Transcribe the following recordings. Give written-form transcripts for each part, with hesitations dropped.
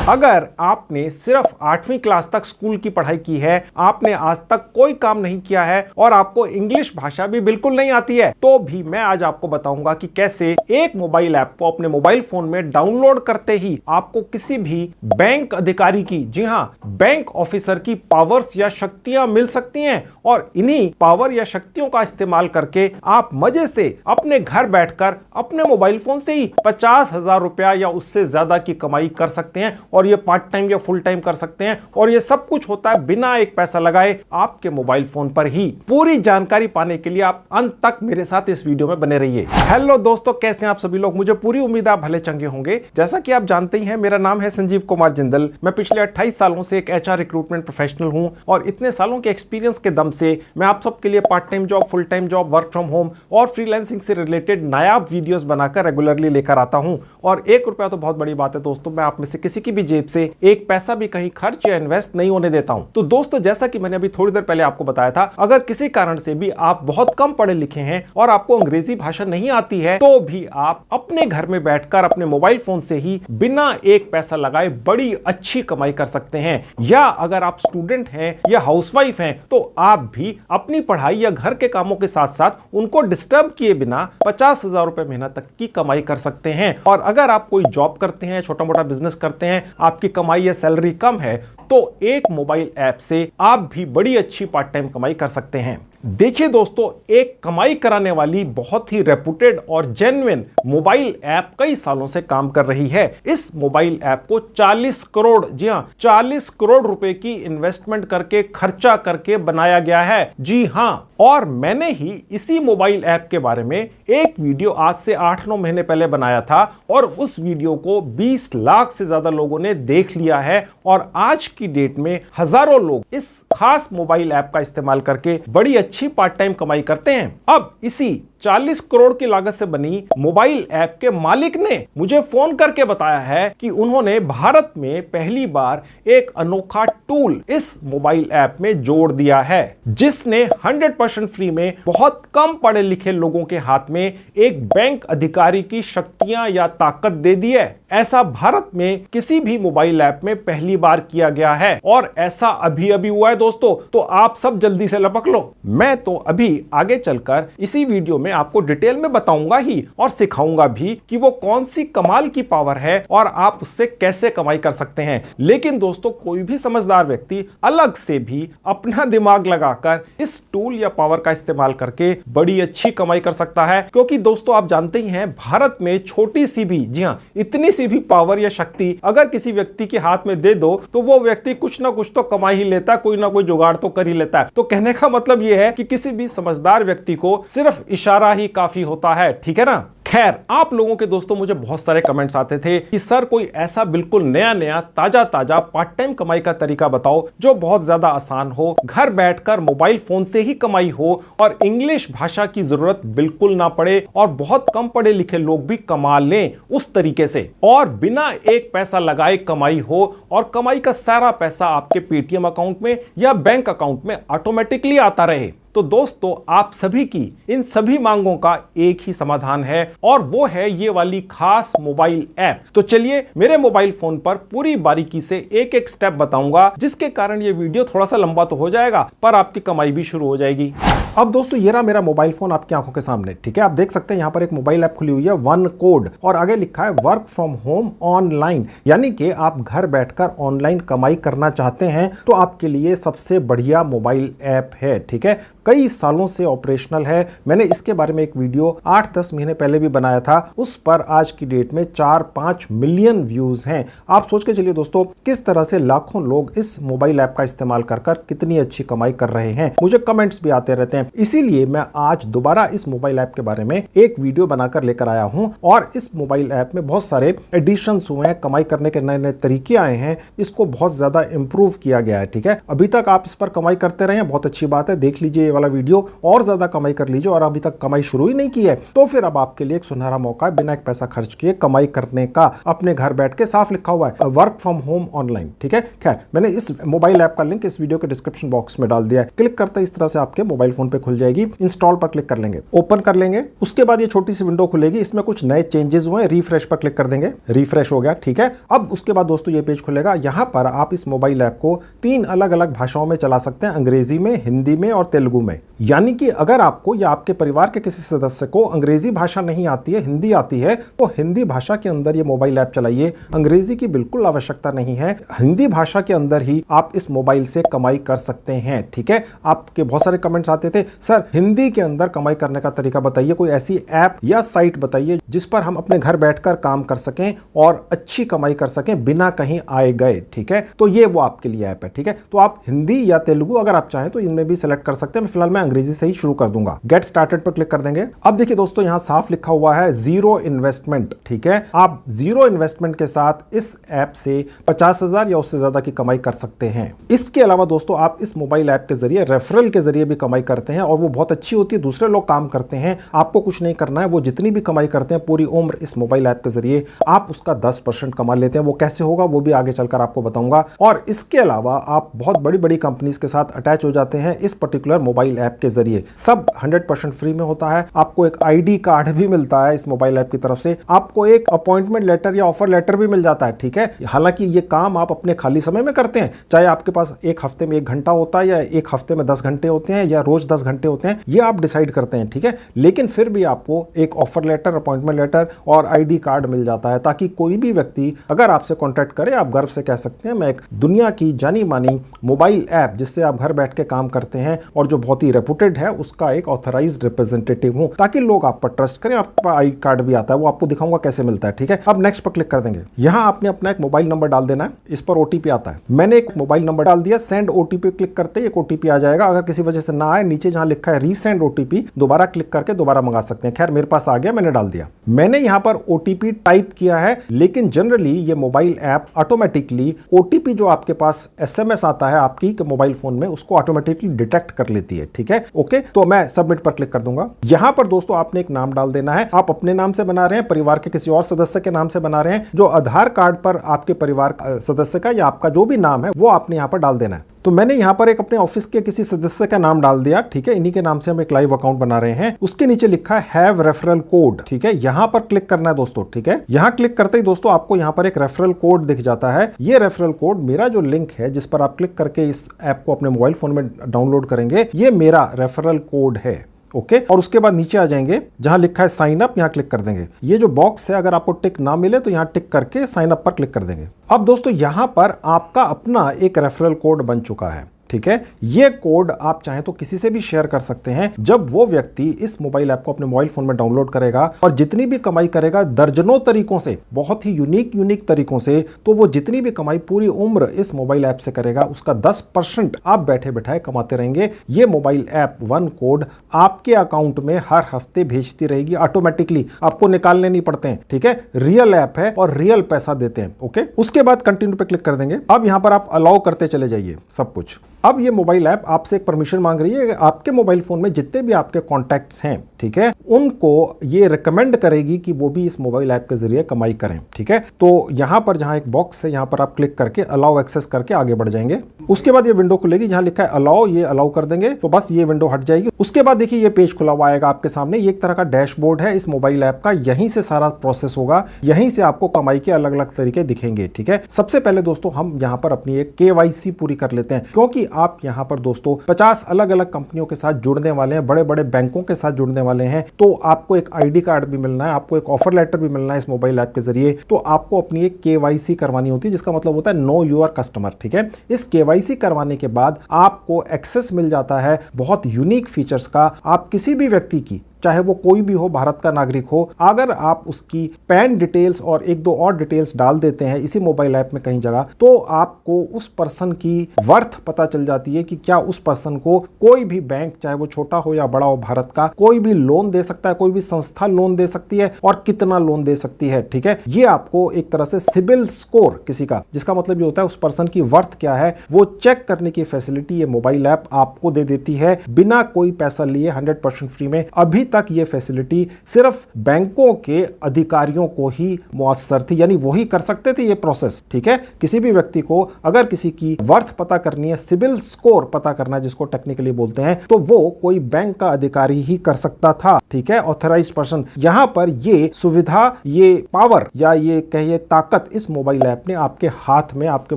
अगर आपने सिर्फ 8वीं क्लास तक स्कूल की पढ़ाई की है, आपने आज तक कोई काम नहीं किया है और आपको इंग्लिश भाषा भी बिल्कुल नहीं आती है, तो भी मैं आज आपको बताऊंगा कि कैसे एक मोबाइल ऐप को अपने मोबाइल फोन में डाउनलोड करते ही आपको किसी भी बैंक अधिकारी की, जी हां, बैंक ऑफिसर की पावर्स या शक्तियां मिल सकती हैं और इन्हीं पावर या शक्तियों का इस्तेमाल करके आप मजे से अपने घर बैठकर अपने मोबाइल फोन से ही 50,000 रुपया या उससे ज्यादा की कमाई कर सकते हैं और ये पार्ट टाइम या फुल टाइम कर सकते हैं और ये सब कुछ होता है बिना एक पैसा लगाए आपके मोबाइल फोन पर ही। पूरी जानकारी पाने के लिए आप अंत तक मेरे साथ इस वीडियो में बने रहिए। हेलो दोस्तों, कैसे हैं आप सभी लोग? मुझे पूरी उम्मीद आप भले चंगे होंगे। जैसा कि आप जानते ही हैं, मेरा नाम है संजीव कुमार जिंदल। मैं पिछले 28 सालों से एक एचआर रिक्रूटमेंट प्रोफेशनल हूं और इतने सालों के एक्सपीरियंस के दम से मैं आप सबके लिए part time job, full time job, work from home और फ्रीलांसिंग से रिलेटेड नायाब वीडियोस बनाकर रेगुलरली लेकर आता हूं। और 1 रुपया तो बहुत बड़ी बात है दोस्तों, मैं आप में से किसी की भी जेब से एक पैसा भी कहीं खर्च या इन्वेस्ट नहीं होने देता हूं। तो दोस्तों, जैसा कि मैंने अभी थोड़ी देर पहले आपको बताया था, अगर किसी कारण से भी आप बहुत कम पढ़े लिखे हैं और आपको अंग्रेजी भाषा नहीं आती है, तो भी आप अपने घर में बैठकर अपने मोबाइल फोन से ही बिना एक पैसा लगाए बड़ी अच्छी कमाई कर सकते हैं। या अगर आप स्टूडेंट हैं या हाउसवाइफ हैं, तो आप भी अपनी पढ़ाई या घर के कामों के साथ साथ उनको डिस्टर्ब किए बिना 50,000 रुपए महीना तक की कमाई कर सकते हैं। और अगर आप कोई जॉब करते हैं, छोटा मोटा बिजनेस करते हैं, आपकी कमाई या सैलरी कम है, तो एक मोबाइल ऐप से आप भी बड़ी अच्छी पार्ट टाइम कमाई कर सकते हैं। देखिए दोस्तों, एक कमाई कराने वाली बहुत ही रेपुटेड और जेन्युइन मोबाइल ऐप कई सालों से काम कर रही है। इस मोबाइल ऐप को 40 करोड़, जी हां, 40 करोड़ रुपए की इन्वेस्टमेंट करके, खर्चा करके बनाया गया है। जी हां, और मैंने ही इसी मोबाइल ऐप के बारे में एक वीडियो आज से 8-9 महीने पहले बनाया था और उस वीडियो को 20 लाख से ज्यादा लोगों ने देख लिया है और आज की डेट में हजारों लोग इस खास मोबाइल ऐप का इस्तेमाल करके बड़ी अच्छी पार्ट टाइम कमाई करते हैं। अब इसी 40 करोड़ की लागत से बनी मोबाइल ऐप के मालिक ने मुझे फोन करके बताया है कि उन्होंने भारत में पहली बार एक अनोखा टूल इस मोबाइल ऐप में जोड़ दिया है, जिसने 100% फ्री में बहुत कम पढ़े लिखे लोगों के हाथ में एक बैंक अधिकारी की शक्तियां या ताकत दे दी है। ऐसा भारत में किसी भी मोबाइल ऐप में पहली बार किया गया है और ऐसा अभी अभी हुआ है दोस्तों, तो आप सब जल्दी से लपक लो। मैं तो अभी आगे चलकर इसी वीडियो में आपको डिटेल में बताऊंगा ही और सिखाऊंगा भी कि वो कौन सी कमाल की पावर है और आप उससे कैसे कमाई कर सकते हैं। लेकिन दोस्तों, कोई भी समझदार व्यक्ति अलग से भी अपना दिमाग लगाकर इस टूल या पावर का इस्तेमाल करके बड़ी अच्छी कमाई कर सकता है, क्योंकि दोस्तों आप जानते ही हैं, भारत में छोटी सी भी, जी हां, इतनी सी भी पावर या शक्ति अगर किसी व्यक्ति के हाथ में दे दो तो वो व्यक्ति कुछ ना कुछ तो कमा ही लेता है, कोई ना कोई जुगाड़ तो कर ही लेता है। तो कहने का मतलब यह है कि किसी भी समझदार व्यक्ति को सिर्फ इशारा ही काफी होता है, ठीक है ना। खैर, आप लोगों के दोस्तों मुझे बहुत सारे कमेंट्स आते थे कि सर कोई ऐसा बिल्कुल नया नया ताजा ताजा पार्ट टाइम कमाई का तरीका बताओ जो बहुत ज्यादा आसान हो, घर बैठकर मोबाइल फोन से ही कमाई हो और इंग्लिश भाषा की जरूरत बिल्कुल ना पड़े और बहुत कम पढ़े लिखे लोग भी कमा लें उस तरीके से, और बिना एक पैसा लगाए कमाई हो और कमाई का सारा पैसा आपके पेटीएम अकाउंट में या बैंक अकाउंट में ऑटोमेटिकली आता रहे। तो दोस्तों, आप सभी की इन सभी मांगों का एक ही समाधान है और वो है ये वाली खास मोबाइल ऐप। तो चलिए, मेरे मोबाइल फोन पर पूरी बारीकी से एक एक स्टेप बताऊंगा, जिसके कारण ये वीडियो थोड़ा सा लंबा तो हो जाएगा पर आपकी कमाई भी शुरू हो जाएगी। अब दोस्तों, ये रहा मेरा मोबाइल फोन आपकी आंखों के सामने, ठीक है। आप देख सकते हैं यहाँ पर एक मोबाइल ऐप खुली हुई है, वन कोड, और आगे लिखा है वर्क फ्रॉम होम ऑनलाइन, यानी कि आप घर बैठकर ऑनलाइन कमाई करना चाहते हैं तो आपके लिए सबसे बढ़िया मोबाइल ऐप है, ठीक है। कई सालों से ऑपरेशनल है। मैंने इसके बारे में एक वीडियो 8-10 महीने पहले भी बनाया था, उस पर आज की डेट में 4-5 मिलियन व्यूज हैं। आप सोच के चलिए दोस्तों, किस तरह से लाखों लोग इस मोबाइल ऐप का इस्तेमाल कर कितनी अच्छी कमाई कर रहे हैं। मुझे कमेंट्स भी आते रहते हैं, इसीलिए मैं आज दोबारा इस मोबाइल ऐप के बारे में एक वीडियो बनाकर लेकर आया हूं। और इस मोबाइल ऐप में बहुत सारे एडिशंस हुए हैं, कमाई करने के नए नए तरीके आए हैं, इसको बहुत ज्यादा इंप्रूव किया गया है, ठीक है। अभी तक आप इस पर कमाई करते रहे हैं, बहुत अच्छी बात है। देख लीजिए वाला वीडियो और ज्यादा कमाई कर लीजिए और अभी तक कमाई शुरू ही नहीं की है, तो फिर अब आपके लिए एक सुनहरा मौका है बिना एक पैसा खर्च किए कमाई करने का। अपने घर बैठ के साफ लिखा हुआ है वर्क फ्रॉम होम ऑनलाइन, ठीक है। खैर, मैंने इस मोबाइल ऐप का लिंक इस वीडियो के डिस्क्रिप्शन बॉक्स में डाल दिया है। क्लिक करते इस तरह से आपके मोबाइल फोन पे खुल जाएगी। इंस्टॉल पर क्लिक कर लेंगे, ओपन कर लेंगे। उसके बाद ये छोटी सी विंडो खुलेगी, इसमें कुछ नए चेंजेस हुए, रिफ्रेश पर क्लिक कर देंगे, रिफ्रेश हो गया, ठीक है। अब उसके बाद दोस्तों ये पेज खुलेगा। यहां पर आप इस मोबाइल ऐप को 3 अलग अलग भाषाओं में चला सकते हैं, अंग्रेजी में, हिंदी में और तेलुगु में। यानी कि अगर आपको या आपके परिवार के किसी सदस्य को अंग्रेजी भाषा नहीं आती है, हिंदी आती है, तो हिंदी भाषा के अंदर ये मोबाइल ऐप चलाइए। अंग्रेजी की बिल्कुल आवश्यकता नहीं है, हिंदी भाषा के अंदर ही आप इस मोबाइल से कमाई कर सकते हैं, ठीक है। आपके बहुत सारे कमेंट्स आते थे, सर हिंदी के अंदर कमाई करने का तरीका बताइए, कोई ऐसी ऐप या साइट बताइए जिस पर हम अपने घर बैठकर काम कर सकें और अच्छी कमाई कर सकें बिना कहीं आए गए, ठीक है। तो ये वो आपके लिए ऐप है, ठीक है। तो आप हिंदी या तेलुगु अगर आप चाहें तो इनमें भी सिलेक्ट कर सकते हैं। फिलहाल मैं अंग्रेजी से ही शुरू कर दूंगा। गेट स्टार्टेड पर क्लिक कर देंगे। अब देखिए दोस्तों, यहां साफ लिखा हुआ है जीरो इन्वेस्टमेंट, ठीक है। आप जीरो इन्वेस्टमेंट के साथ इस ऐप से 50,000 या उससे ज्यादा की कमाई कर सकते हैं। इसके अलावा दोस्तों, आप इस मोबाइल ऐप के जरिए रेफरल के जरिए भी कमाई करते हैं और वो बहुत अच्छी होती है। दूसरे लोग काम करते हैं, आपको कुछ नहीं करना है, वो जितनी भी कमाई करते हैं पूरी उम्र इस मोबाइल ऐप के जरिए आप उसका 10% कमा लेते हैं। वो कैसे होगा वो भी आगे चलकर आपको बताऊंगा। और इसके अलावा आप बहुत बड़ी बड़ी कंपनीज के साथ अटैच हो जाते हैं इस पर्टिकुलर मोबाइल ऐप के जरिए। सब 100% फ्री में होता है। आपको एक आईडी कार्ड भी मिलता है इस मोबाइल ऐप की तरफ से। आपको एक अपॉइंटमेंट लेटर या ऑफर लेटर भी मिल जाता है, ठीक है। हालांकि ये काम आप अपने खाली समय में करते हैं, चाहे आपके पास एक हफ्ते में 1 घंटा होता है या एक हफ्ते में 10 घंटे होते हैं या रोज 10 घंटे होते हैं, ये आप डिसाइड करते हैं, ठीक है। लेकिन फिर भी आपको एक ऑफर लेटर, अपॉइंटमेंट लेटर और आईडी कार्ड मिल जाता है, ताकि कोई भी व्यक्ति अगर आपसे कॉन्टैक्ट करे आप गर्व से कह सकते हैं मैं एक दुनिया की जानी मानी मोबाइल ऐप जिससे आप घर बैठ के काम करते हैं और जो बहुत ही रेपुटेड है उसका एक ऑथराइज्ड रिप्रेजेंटेटिव हूं, ताकि लोग आप पर ट्रस्ट करें। आपका आई कार्ड भी आता है, वो आपको दिखाऊंगा कैसे मिलता है, ठीक है। अब नेक्स्ट पर क्लिक कर देंगे। यहां आपने अपना एक मोबाइल नंबर डाल देना है, इस पर ओटीपी आता है। मैंने एक मोबाइल नंबर डाल दिया, सेंड ओटीपी क्लिक करते ही एक ओटीपी आ जाएगा। अगर किसी वजह से ना आए, नीचे जहां लिखा है रीसेंड ओटीपी, दोबारा क्लिक करके दोबारा मंगा सकते हैं। खैर मेरे पास आ गया, मैंने डाल दिया। मैंने यहां पर ओटीपी टाइप किया है, लेकिन जनरली ये मोबाइल ऐप ऑटोमेटिकली ओटीपी जो आपके पास एसएमएस आता है आपकी मोबाइल फोन में, उसको ऑटोमेटिकली डिटेक्ट कर लेती है, ठीक है। ओके, तो मैं सबमिट पर क्लिक कर दूंगा। यहां पर दोस्तों आपने एक नाम डाल देना है। आप अपने नाम से बना रहे हैं, परिवार के किसी और सदस्य के नाम से बना रहे हैं, जो आधार कार्ड पर आपके परिवार सदस्य का या आपका जो भी नाम है वो आपने यहां पर डाल देना है। तो मैंने यहां पर एक अपने ऑफिस के किसी सदस्य का नाम डाल दिया, ठीक है। इन्हीं के नाम से हम एक लाइव अकाउंट बना रहे हैं। उसके नीचे लिखा है हैव रेफरल कोड, ठीक है। यहां पर क्लिक करना है दोस्तों, ठीक है। यहां क्लिक करते ही दोस्तों आपको यहां पर एक रेफरल कोड दिख जाता है। ये रेफरल कोड, मेरा जो लिंक है जिस पर आप क्लिक करके इस ऐप को अपने मोबाइल फोन में डाउनलोड करेंगे, ये मेरा रेफरल कोड है, ओके। और उसके बाद नीचे आ जाएंगे, जहां लिखा है साइन अप, यहां क्लिक कर देंगे। ये जो बॉक्स है, अगर आपको टिक ना मिले तो यहां टिक करके साइन अप पर क्लिक कर देंगे। अब दोस्तों यहां पर आपका अपना एक रेफरल कोड बन चुका है, ठीक है। ये कोड आप चाहें तो किसी से भी शेयर कर सकते हैं। जब वो व्यक्ति इस मोबाइल ऐप को अपने मोबाइल फोन में डाउनलोड करेगा और जितनी भी कमाई करेगा दर्जनों तरीकों से, बहुत ही यूनिक तरीकों से, तो वो जितनी भी कमाई पूरी उम्र इस मोबाइल ऐप से करेगा उसका 10% आप बैठे बैठाए कमाते रहेंगे। ये मोबाइल ऐप वन कोड आपके अकाउंट में हर हफ्ते भेजती रहेगी ऑटोमेटिकली, आपको निकालने नहीं पड़ते हैं, ठीक है। रियल ऐप है और रियल पैसा देते हैं, ओके। उसके बाद कंटिन्यू पे क्लिक कर देंगे। अब यहां पर आप अलाउ करते चले जाइए सब कुछ। अब ये मोबाइल ऐप आपसे एक परमिशन मांग रही है कि आपके मोबाइल फोन में जितने भी आपके कॉन्टैक्ट्स हैं, ठीक है, उनको ये रिकमेंड करेगी कि वो भी इस मोबाइल ऐप के जरिए कमाई करें, ठीक है। तो यहां पर जहां एक बॉक्स है, यहां पर आप क्लिक करके अलाउ एक्सेस करके आगे बढ़ जाएंगे। उसके बाद ये विंडो खुलेगी, जहां लिखा है अलाउ, ये अलाउ कर देंगे तो बस ये विंडो हट जाएगी। उसके बाद देखिए ये पेज खुला हुआ आएगा आपके सामने। ये एक तरह का डैशबोर्ड है इस मोबाइल ऐप का, यहीं से सारा प्रोसेस होगा, यहीं से आपको कमाई के अलग अलग तरीके दिखेंगे, ठीक है। सबसे पहले दोस्तों हम यहां पर अपनी एक KYC पूरी कर लेते हैं, क्योंकि आप यहां पर दोस्तों 50 अलग अलग कंपनियों के साथ जुड़ने वाले हैं, बड़े बड़े बैंकों के साथ जुड़ने वाले हैं। तो आपको एक आईडी कार्ड भी मिलना है, आपको एक ऑफर लेटर भी मिलना है इस मोबाइल ऐप के जरिए। तो आपको अपनी एक KYC करवानी होती है, जिसका मतलब होता है नो योर कस्टमर, ठीक है। इस KYC करवाने के बाद आपको एक्सेस मिल जाता है बहुत यूनिक फीचर्स का। आप किसी भी व्यक्ति की चाहे वो कोई भी हो, भारत का नागरिक हो, अगर आप उसकी पैन डिटेल्स और एक दो और डिटेल्स डाल देते हैं इसी मोबाइल ऐप में कहीं जगह, तो आपको उस पर्सन की वर्थ पता चल जाती है कि क्या उस पर्सन को कोई भी बैंक, चाहे वो छोटा हो या बड़ा हो, भारत का कोई भी लोन दे सकता है, कोई भी संस्था लोन दे सकती है और कितना लोन दे सकती है। ठीक है, ये आपको एक तरह से सिबिल स्कोर किसी का, जिसका मतलब ये होता है उस पर्सन की वर्थ क्या है, वो चेक करने की फैसिलिटी ये मोबाइल ऐप आपको दे देती है बिना कोई पैसा लिए, 100% फ्री में। अभी तक ये फैसिलिटी सिर्फ बैंकों के अधिकारियों को ही मुयस्सर थी, यानी वही कर सकते थे ये प्रोसेस। ठीक है, किसी भी व्यक्ति को अगर किसी की वर्थ पता करनी है, सिबिल स्कोर पता करना है जिसको टेक्निकली बोलते हैं, तो वो कोई बैंक का अधिकारी ही कर सकता था। ठीक है, ऑथराइज्ड पर्सन। यहां पर ये सुविधा, ये पावर या ये कहिए ताकत इस मोबाइल ऐप ने आपके हाथ में, आपके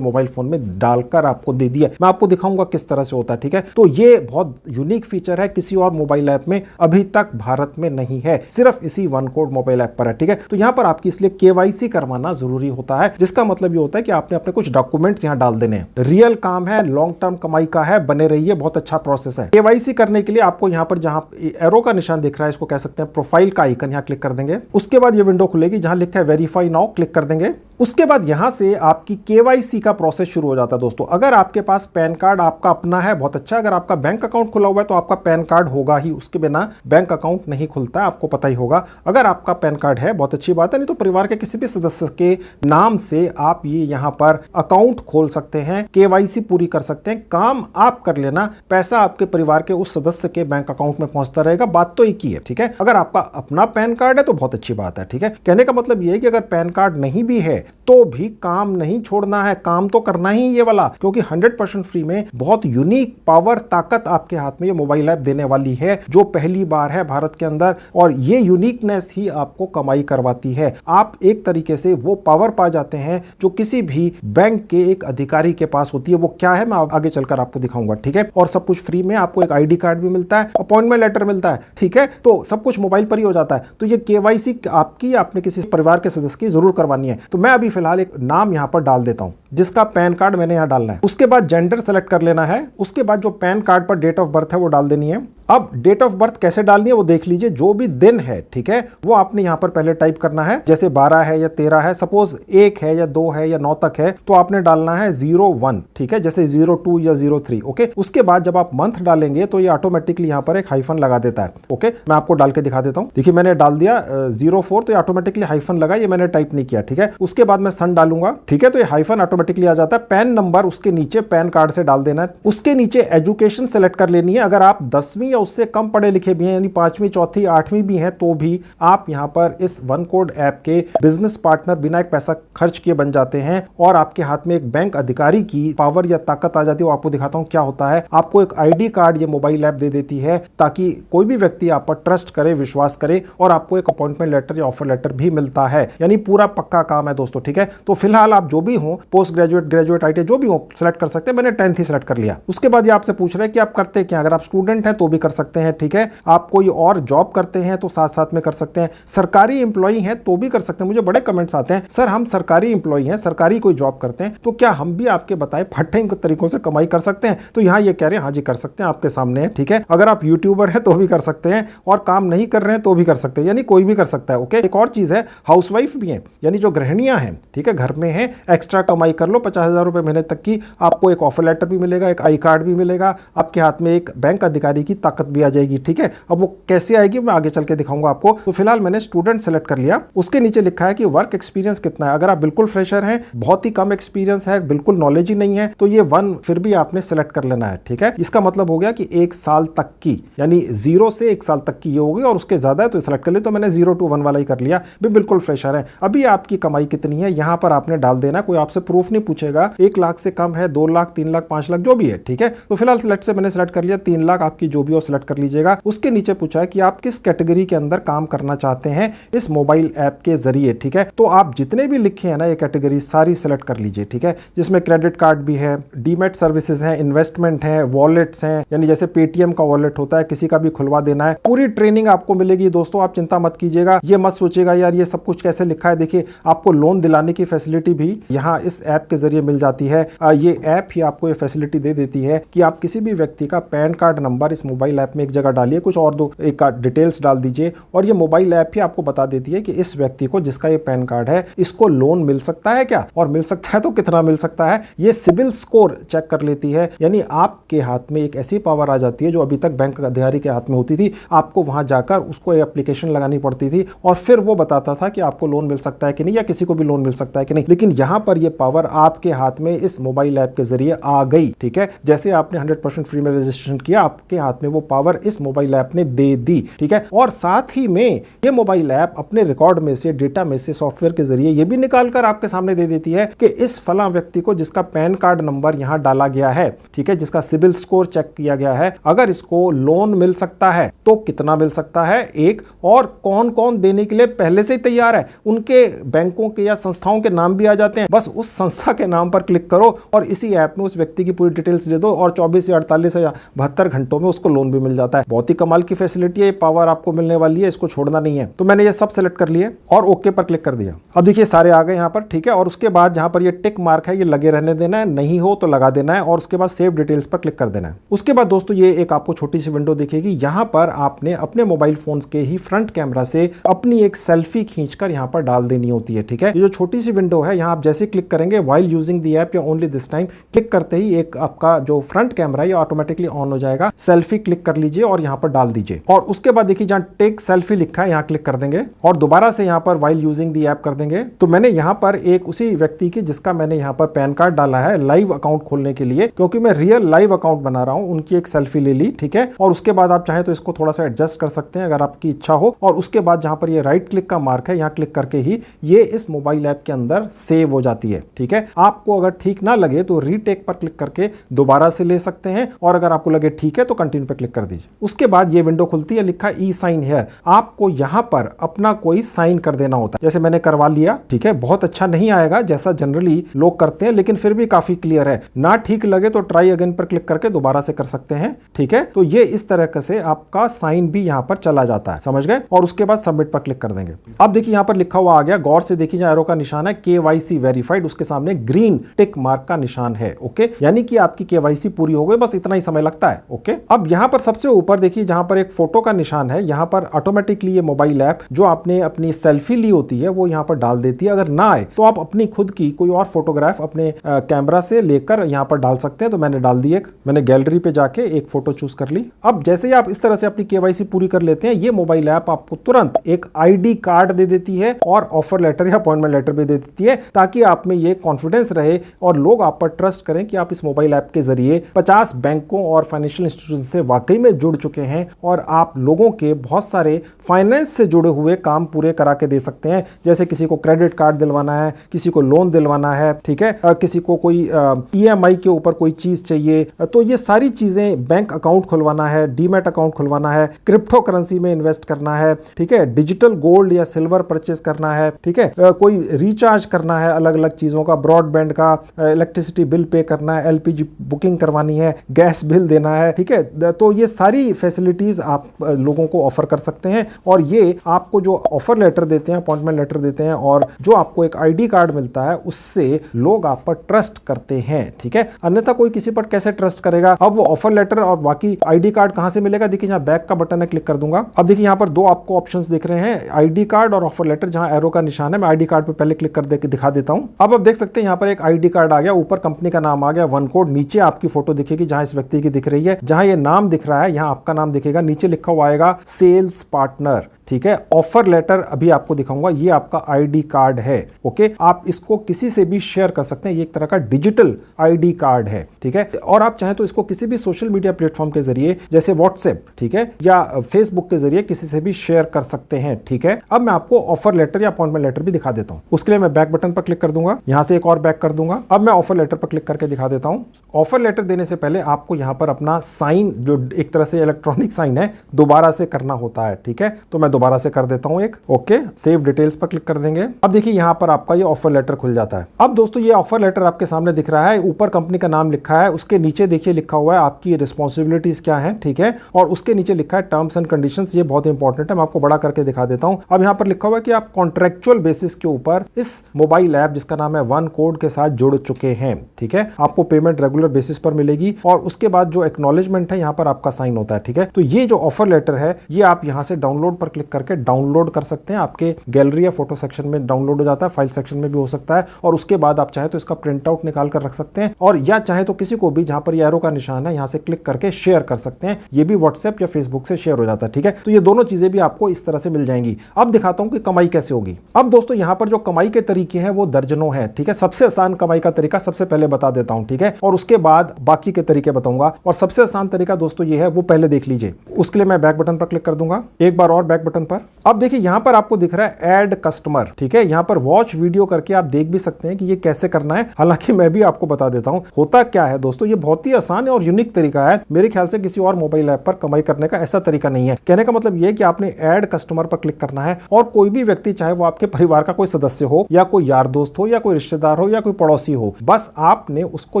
मोबाइल फोन में डालकर आपको दे दिया। मैं आपको दिखाऊंगा किस तरह से होता है। ठीक है, तो ये बहुत यूनिक फीचर है, किसी और मोबाइल ऐप में अभी तक भारत में नहीं है, सिर्फ इसी वन कोड मोबाइल ऐप पर है। ठीक है, तो यहां पर आपकी इसलिए केवाईसी करवाना जरूरी होता है, जिसका मतलब ये होता है कि आपने अपने कुछ डॉक्यूमेंट्स यहां डाल देने हैं। रियल काम है, लॉन्ग टर्म कमाई का है, बने रहिए, बहुत अच्छा प्रोसेस है। केवाईसी करने के लिए आपको यहां पर जहां एरो का निशान दिख रहा है, इसको कह सकते हैं प्रोफाइल का आइकन, यहां क्लिक कर देंगे। उसके बाद ये विंडो खुलेगी जहां लिखा है वेरीफाई नाउ, क्लिक कर देंगे। उसके बाद यहां से आपकी केवाईसी का प्रोसेस शुरू हो जाता है। दोस्तों, अगर आपके पास पैन कार्ड आपका अपना है, बहुत अच्छा। अगर आपका बैंक अकाउंट खुला हुआ है तो आपका पैन कार्ड होगा ही, उसके बिना बैंक अकाउंट नहीं खुलता, आपको पता ही होगा। अगर आपका पैन कार्ड है, बहुत अच्छी बात है, नहीं तो परिवार के किसी भी सदस्य के नाम से आप ये यहां पर अकाउंट खोल सकते हैं, केवाईसी पूरी कर सकते हैं। काम आप कर लेना, पैसा आपके परिवार के उस सदस्य के बैंक अकाउंट में पहुंचता रहेगा। बात तो एक ही है। ठीक है, अगर आपका अपना पैन कार्ड है तो बहुत अच्छी बात है। ठीक है, कहने का मतलब यह है कि अगर पैन कार्ड नहीं भी है तो भी काम नहीं छोड़ना है, काम तो करना ही ये वाला, क्योंकि 100% फ्री में बहुत यूनिक पावर, ताकत आपके हाथ में ये मोबाइल ऐप देने वाली है, जो पहली बार है भारत के अंदर। और ये यूनिकनेस ही आपको कमाई करवाती है। आप एक तरीके से वो पावर पा जाते हैं जो किसी भी बैंक के एक अधिकारी के पास होती है। वो क्या है, मैं आगे चलकर आपको दिखाऊंगा। ठीक है, और सब कुछ फ्री में, आपको एक आईडी कार्ड भी मिलता है, अपॉइंटमेंट लेटर मिलता है। ठीक है, तो सब कुछ मोबाइल पर ही हो जाता है। तो ये केवाईसी आपकी, आपने किसी परिवार के सदस्य की जरूर करवानी है। तो मैं अभी फिलहाल एक नाम यहां पर डाल देता हूं, जिसका पैन कार्ड मैंने यहां डालना है। उसके बाद जेंडर सेलेक्ट कर लेना है। उसके बाद जो पैन कार्ड पर डेट ऑफ बर्थ है वो डाल देनी है। अब डेट ऑफ बर्थ कैसे डालनी है वो देख लीजिए। जो भी दिन है, ठीक है, वो आपने यहां पर पहले टाइप करना है। जैसे 12 है या 13 है, सपोज 1 है या 2 है या 9 तक है, तो आपने डालना है 01। ठीक है, जैसे 02 या 03। ओके, उसके बाद जब आप मंथ डालेंगे तो ये ऑटोमेटिकली यहां पर एक हाइफन लगा देता है। ओके, मैं आपको डाल के दिखा देता हूं। देखिए, मैंने डाल दिया 04, तो ये ऑटोमेटिकली हाइफन लगा, ये मैंने टाइप नहीं किया। ठीक है, उसके बाद मैं सन डालूंगा। ठीक है, तो ये हाइफन ऑटोमेटिकली आ जाता है। पैन नंबर उसके नीचे पैन कार्ड से डाल देना है। उसके नीचे एजुकेशन सेलेक्ट कर लेनी है। अगर आप 10वीं या उससे कम पढ़े लिखे भी हैं, यानी 5वीं, 4वीं, 8वीं भी हैं, तो भी आप यहां पर इस वन कोड ऐप के बिजनेस पार्टनर बिना एक पैसा खर्च किए बन जाते हैं और आपके हाथ में एक बैंक अधिकारी की पावर या ताकत आ जाती है। वो आपको दिखाता हूं क्या होता है। आपको एक आईडी कार्ड ये मोबाइल ऐप दे देती है, ताकि कोई भी व्यक्ति आप पर ट्रस्ट करे, विश्वास करे, और आपको एक अपॉइंटमेंट लेटर या ऑफर लेटर भी मिलता है। यानी पूरा पक्का काम है दोस्तों। ठीक है, तो फिलहाल आप जो भी हो, पोस्ट ग्रेजुएट, ग्रेजुएट, ITI जो भी हो, सिलेक्ट कर सकते हैं। मैंने 10th ही सिलेक्ट कर लिया। उसके बाद ये आपसे पूछ रहे हैं कि आप करते क्या। अगर आप स्टूडेंट हैं तो भी कर सकते हैं। ठीक है, आप कोई और जॉब करते हैं तो साथ साथ में कर सकते हैं। सरकारी एम्प्लॉई हैं तो भी कर सकते हैं। मुझे बड़े कमेंट्स आते हैं, सर हम सरकारी एम्प्लॉई हैं, सरकारी कोई जॉब करते हैं, तो क्या हम भी आपके बताए फटे तरीकों से कमाई कर सकते हैं? तो यहां ये कह रहे हैं हाँ जी कर सकते हैं, आपके सामने है। ठीक है, अगर आप यूट्यूबर हैं तो भी कर सकते हैं, और काम नहीं कर रहे हैं तो भी कर सकते हैं, यानी कोई भी कर सकता है। ओके, एक और चीज है, हाउसवाइफ भी है, यानी जो गृहिणियां हैं, ठीक है, घर में है, एक्स्ट्रा कमाई कर लो 50,000 रुपए महीने तक की, आपको एक ऑफर लेटर भी मिलेगा, एक आई कार्ड भी मिलेगा, आपके हाथ में एक बैंक अधिकारी की ताकत भी आ जाएगी। ठीक है, अब वो कैसे आएगी मैं आगे चल के दिखाऊंगा आपको। तो फिलहाल मैंने स्टूडेंट सेलेक्ट कर लिया। उसके नीचे लिखा है कि वर्क एक्सपीरियंस कितना है। अगर आप बिल्कुल फ्रेशर हैं, बहुत ही कम एक्सपीरियंस है, बिल्कुल नॉलेज ही नहीं है, तो ये 1 फिर भी आपने सेलेक्ट कर लेना है। ठीक है, इसका मतलब हो गया कि 1 साल तक की, यानी 0 से 1 साल तक की ये होगी, और उसके ज्यादा है तो सेलेक्ट कर ले। तो मैंने 0 to 1 वाला ही कर लिया, भी बिल्कुल फ्रेशर है। अभी आपकी कमाई कितनी है यहां पर आपने डाल देना, कोई आपसे प्रूफ नहीं पूछेगा। 1 लाख से कम है, 2 लाख, 3 लाख, 5 लाख, जो भी है। ठीक है, तो फिलहाल सिलेक्ट से मैंने सेलेक्ट कर लिया 3 लाख, आपकी जो भी हो सिलेक्ट कर लीजिएगा। उसके नीचे पूछा है कि आप किस कैटेगरी के अंदर काम करना चाहते हैं इस मोबाइल ऐप के जरिए। ठीक है, तो आप जितने भी लिखे हैं ना ये कैटेगरी सारी सिलेक्ट कर लीजिए। ठीक है, जिसमें क्रेडिट कार्ड भी है, डीमेट सर्विसेज है, इन्वेस्टमेंट है, वॉलेट्स हैं, यानी जैसे पेटीएम का वॉलेट होता है, किसी का भी खुलवा देना है। पूरी ट्रेनिंग आपको मिलेगी दोस्तों, आप चिंता मत कीजिएगा। ये मत सोचिएगा यार ये सब कुछ कैसे लिखा है। देखिए, आपको लोन दिलाने की फैसिलिटी भी यहाँ इस ऐप के जरिए मिल जाती है। ये ऐप ही आपको ये फैसिलिटी दे देती है कि आप किसी भी व्यक्ति का पैन कार्ड नंबर इस मोबाइल ऐप में एक जगह डालिए, कुछ और दो एक डिटेल्स डाल दीजिए और ये मोबाइल ऐप ही आपको बता देती है कि इस व्यक्ति को जिसका ये पैन कार्ड है इसको लोन मिल सकता है क्या, और मिल सकता है तो कितना मिल सकता है। ये सिबिल स्कोर चेक कर लेती है, यानी आपके हाथ में एक ऐसी पावर आ जाती है जो अभी तक बैंक अधिकारी के हाथ में होती थी। आपको वहां जाकर उसको एप्लीकेशन लगानी पड़ती थी और फिर वो बताता था कि आपको लोन मिल सकता है कि नहीं या किसी को भी लोन मिल सकता है कि नहीं। लेकिन यहां पर ये पावर आपके हाथ में इस मोबाइल ऐप के जरिए आ गई। ठीक है, जैसे आपने 100% फ्री में रजिस्ट्रेशन किया, आपके हाथ में वो पावर इस मोबाइल ऐप ने दे दी। ठीक है, और साथ ही में ये मोबाइल ऐप अपने रिकॉर्ड में से, डेटा में से, सॉफ्टवेयर के जरिए ये भी निकाल कर आपके सामने दे देती है कि इस फला व्यक्ति को जिसका पैन कार्ड नंबर यहां डाला गया है, ठीक है, जिसका सिबिल स्कोर चेक किया गया है, अगर इसको लोन मिल सकता है तो कितना मिल सकता है, एक, और कौन कौन देने के लिए पहले से ही तैयार है। उनके बैंकों के या संस्थाओं के नाम भी आ जाते हैं, बस उस संस्था के नाम पर क्लिक करो और इसी ऐप में उस व्यक्ति की पूरी डिटेल्स दे दो और 24 या 48 या 72 घंटों में उसको लोन भी मिल जाता है। बहुत ही कमाल की फैसिलिटी है, पावर आपको मिलने वाली है, इसको छोड़ना नहीं है। तो मैंने ये सब सेलेक्ट कर लिए और ओके पर क्लिक कर दिया। अब देखिए सारे आ गए यहाँ पर। ठीक है, और उसके बाद जहां पर ये टिक मार्क है ये लगे रहने देना है, नहीं हो तो लगा देना है और उसके बाद सेव डिटेल्स पर क्लिक कर देना है। उसके बाद दोस्तों ये एक आपको छोटी सी विंडो दिखेगी, यहां पर आपने अपने मोबाइल फोन के ही फ्रंट कैमरा से अपनी एक सेल्फी खींचकर यहां पर डाल देनी होती है। ठीक है, ये जो छोटी सी विंडो है यहां आप जैसे क्लिक करेंगे व्हाइल यूजिंग द ऐप या ओनली दिस टाइम, क्लिक करते ही एक आपका जो फ्रंट कैमरा है ये ऑटोमेटिकली ऑन हो जाएगा। सेल्फी क्लिक कर लीजिए और यहां पर डाल दीजिए और उसके बाद देखिए जहां टेक सेल्फी लिखा है यहां क्लिक कर देंगे और दोबारा से यहां पर व्हाइल यूजिंग द ऐप कर देंगे। तो मैंने यहां पर एक उसी व्यक्ति की जिसका मैंने यहां पर पैन कार्ड डाला है लाइव अकाउंट खोलने के लिए, क्योंकि मैं रियल लाइव अकाउंट बना रहा हूं, उनकी एक सेल्फी ले ली। ठीक है, और उसके बाद आप चाहें तो इसको थोड़ा सा एडजस्ट कर सकते हैं अगर आपकी इच्छा हो, और उसके बाद जहां पर ये राइट क्लिक का मार्क है यहां क्लिक करके ही ये इस मोबाइल ऐप के अंदर सेव हो जाती है। ठीक है, आपको अगर ठीक ना लगे तो रीटेक पर क्लिक करके दोबारा से ले सकते हैं और अगर आपको लगे ठीक है तो कंटिन्यू पर क्लिक कर दीजिए। उसके बाद ये विंडो खुलती है, लिखा ई साइन हियर। आपको यहां पर अपना कोई साइन कर देना होता है, जैसे मैंने करवा लिया। ठीक है, बहुत अच्छा नहीं आएगा जैसा जनरली लोग करते हैं, लेकिन फिर भी काफी क्लियर है। ना ठीक लगे तो ट्राई अगेन पर क्लिक करके दोबारा से कर सकते हैं। ठीक है, तो ये इस तरह से आपका साइन भी यहां पर चला जाता है, समझ गए। और उसके बाद सबमिट पर क्लिक कर देंगे। अब देखिए यहां पर लिखा हुआ आ गया, गौर से देखिए एरो का निशान है, KYC वेरीफाइड, उसके सामने ग्रीन टिक मार्क का निशान है। ओके, यानी कि आपकी KYC पूरी हो गई, बस इतना ही समय लगता है। ओके, अब यहां पर सबसे ऊपर देखिए जहां पर एक फोटो का निशान है, यहां पर ऑटोमेटिकली ये मोबाइल ऐप जो आपने अपनी सेल्फी ली होती है वो यहां पर डाल देती है। अगर ना आए तो आप अपनी खुद की कोई और फोटोग्राफ अपने कैमरा से लेकर यहां पर डाल सकते हैं। तो मैंने डाल दी एक, मैंने गैलरी पे जाके एक फोटो चूज कर ली। अब जैसे ही आप इस तरह से अपनी KYC पूरी कर लेते हैं, ये मोबाइल ऐप आपको तुरंत एक ID कार्ड दे देती है और ऑफर लेटर या अपॉइंटमेंट लेटर भी दे देती है, ताकि आप में ये कॉन्फिडेंस रहे और लोग आप पर ट्रस्ट करें कि आप इस मोबाइल ऐप के जरिए 50 बैंकों और फाइनेंशियल इंस्टीट्यूशन से वाकई में जुड़ चुके हैं और आप लोगों के बहुत सारे फाइनेंस से जुड़े हुए काम पूरे करा के दे सकते हैं। जैसे किसी को क्रेडिट कार्ड दिलवाना है, किसी को लोन दिलवाना है, ठीक है, किसी को कोई EMI के ऊपर कोई चीज चाहिए, तो ये सारी चीजें, बैंक अकाउंट खुलवाना है, डीमैट अकाउंट खुलवाना है, क्रिप्टो करेंसी में इन्वेस्ट करना है, ठीक है, डिजिटल गोल्ड या सिल्वर परचेस करना है, ठीक है, कोई रिचार्ज करना है अलग अलग चीजों का, ब्रॉडबैंड का, इलेक्ट्रिसिटी बिल पे करना है, LPG बुकिंग करवानी है, गैस बिल देना है, ठीक है, तो ये सारी फैसिलिटीज आप लोगों को ऑफर कर सकते हैं। और ये आपको जो ऑफर लेटर देते हैं, अपॉइंटमेंट लेटर देते हैं और जो आपको एक ID कार्ड मिलता है, उससे लोग आप पर ट्रस्ट करते हैं। ठीक है, अन्यथा कोई किसी पर कैसे ट्रस्ट करेगा। अब वो ऑफर लेटर और बाकी ID कार्ड कहां से मिलेगा, देखिए यहाँ बैक का बटन है, क्लिक कर दूंगा। अब देखिए यहाँ पर दो आपको ऑप्शंस दिख रहे हैं, ID कार्ड और ऑफर लेटर। जहां एरो का निशान है, मैं ID कार्ड पे पहले क्लिक कर दे दिखा देता हूं। अब आप देख सकते हैं यहाँ पर एक ID कार्ड आ गया, ऊपर कंपनी का नाम आ गया, वन कोड, नीचे आपकी फोटो दिखेगी जहां इस व्यक्ति की दिख रही है, जहां ये नाम दिख रहा है यहां आपका नाम दिखेगा, नीचे लिखा हुआ आएगा सेल्स पार्टनर। ठीक है, ऑफर लेटर अभी आपको दिखाऊंगा, ये आपका ID कार्ड है। ओके, आप इसको किसी से भी शेयर कर सकते हैं, ये एक तरह का डिजिटल ID कार्ड है। ठीक है, और आप चाहें तो इसको किसी भी सोशल मीडिया प्लेटफॉर्म के जरिए जैसे व्हाट्सएप, ठीक है, या फेसबुक के जरिए किसी से भी शेयर कर सकते हैं। ठीक है, अब मैं आपको ऑफर लेटर या अपॉइंटमेंट लेटर भी दिखा देता हूं। उसके लिए मैं बैक बटन पर क्लिक कर दूंगा, यहां से एक और बैक कर दूंगा। अब मैं ऑफर लेटर पर क्लिक करके दिखा देता हूं। ऑफर लेटर देने से पहले आपको यहां पर अपना साइन, जो एक तरह से इलेक्ट्रॉनिक साइन है, दोबारा से करना होता है। ठीक है, तो मैं दोबारा दोबारा से कर देता हूं एक। ओके, सेव डिटेल्स पर क्लिक कर देंगे। अब देखिए यहां पर आपका ये ऑफर लेटर खुल जाता है। अब दोस्तों ये ऑफर लेटर आपके सामने दिख रहा है, ऊपर कंपनी का नाम लिखा है, उसके नीचे देखिए लिखा हुआ है आपकी रिस्पॉन्सिबिलिटीज क्या है, ठीक है, और उसके नीचे लिखा है टर्म्स एंड कंडीशंस। ये बहुत इंपॉर्टेंट है, मैं आपको बड़ा करके दिखा देता हूं। अब यहां पर लिखा हुआ है कि आप कॉन्ट्रेक्चुअल बेसिस के ऊपर इस मोबाइल ऐप जिसका नाम है वन कोड के साथ जुड़ चुके हैं, ठीक है। आपको पेमेंट रेगुलर बेसिस पर मिलेगी और उसके बाद जो एक्नॉलेजमेंट है यहां पर आपका साइन होता है, ठीक है। तो ये जो ऑफर लेटर है ये आप यहां से डाउनलोड पर क्लिक करके डाउनलोड कर सकते हैं। आपके गैलरी या फोटो सेक्शन में डाउनलोड हो जाता है, फाइल सेक्शन में भी हो सकता है, और उसके बाद आप चाहे तो इसका प्रिंट आउट निकाल कर रख सकते हैं, और या चाहे तो किसी को भी जहां पर ये एरो का निशान है यहां से क्लिक करके शेयर कर सकते हैं। ये भी व्हाट्सएप या फेसबुक से शेयर हो जाता है, ठीक है। तो ये दोनों चीजें भी आपको इस तरह से मिल जाएंगी। अब दिखाता हूं कि कमाई कैसे होगी। अब दोस्तों यहां पर जो कमाई के तरीके हैं वो दर्जनों हैं, ठीक है। सबसे आसान कमाई का तरीका सबसे पहले बता देता हूं, ठीक है, और उसके बाद बाकी के तरीके बताऊंगा। और सबसे आसान तरीका दोस्तों ये है, वो पहले देख लीजिए। उसके लिए मैं बैक बटन पर क्लिक कर दूंगा, एक बार और बैक बटन पर। अब देखिए यहां पर आपको दिख रहा है ऐड कस्टमर, ठीक है। यहां पर वॉच वीडियो करके आप देख भी सकते हैं कि ये कैसे करना है। हालांकि मैं भी आपको बता देता हूं होता क्या है दोस्तों, ये बहुत ही आसान और यूनिक तरीका है। मेरे ख्याल से किसी और मोबाइल ऐप पर कमाई करने का ऐसा तरीका नहीं है। कहने का मतलब ये कि आपने ऐड कस्टमर पर क्लिक करना है और कोई भी व्यक्ति, चाहे वो आपके परिवार का कोई सदस्य हो या कोई यार दोस्त हो या कोई रिश्तेदार हो या कोई पड़ोसी हो, बस आपने उसको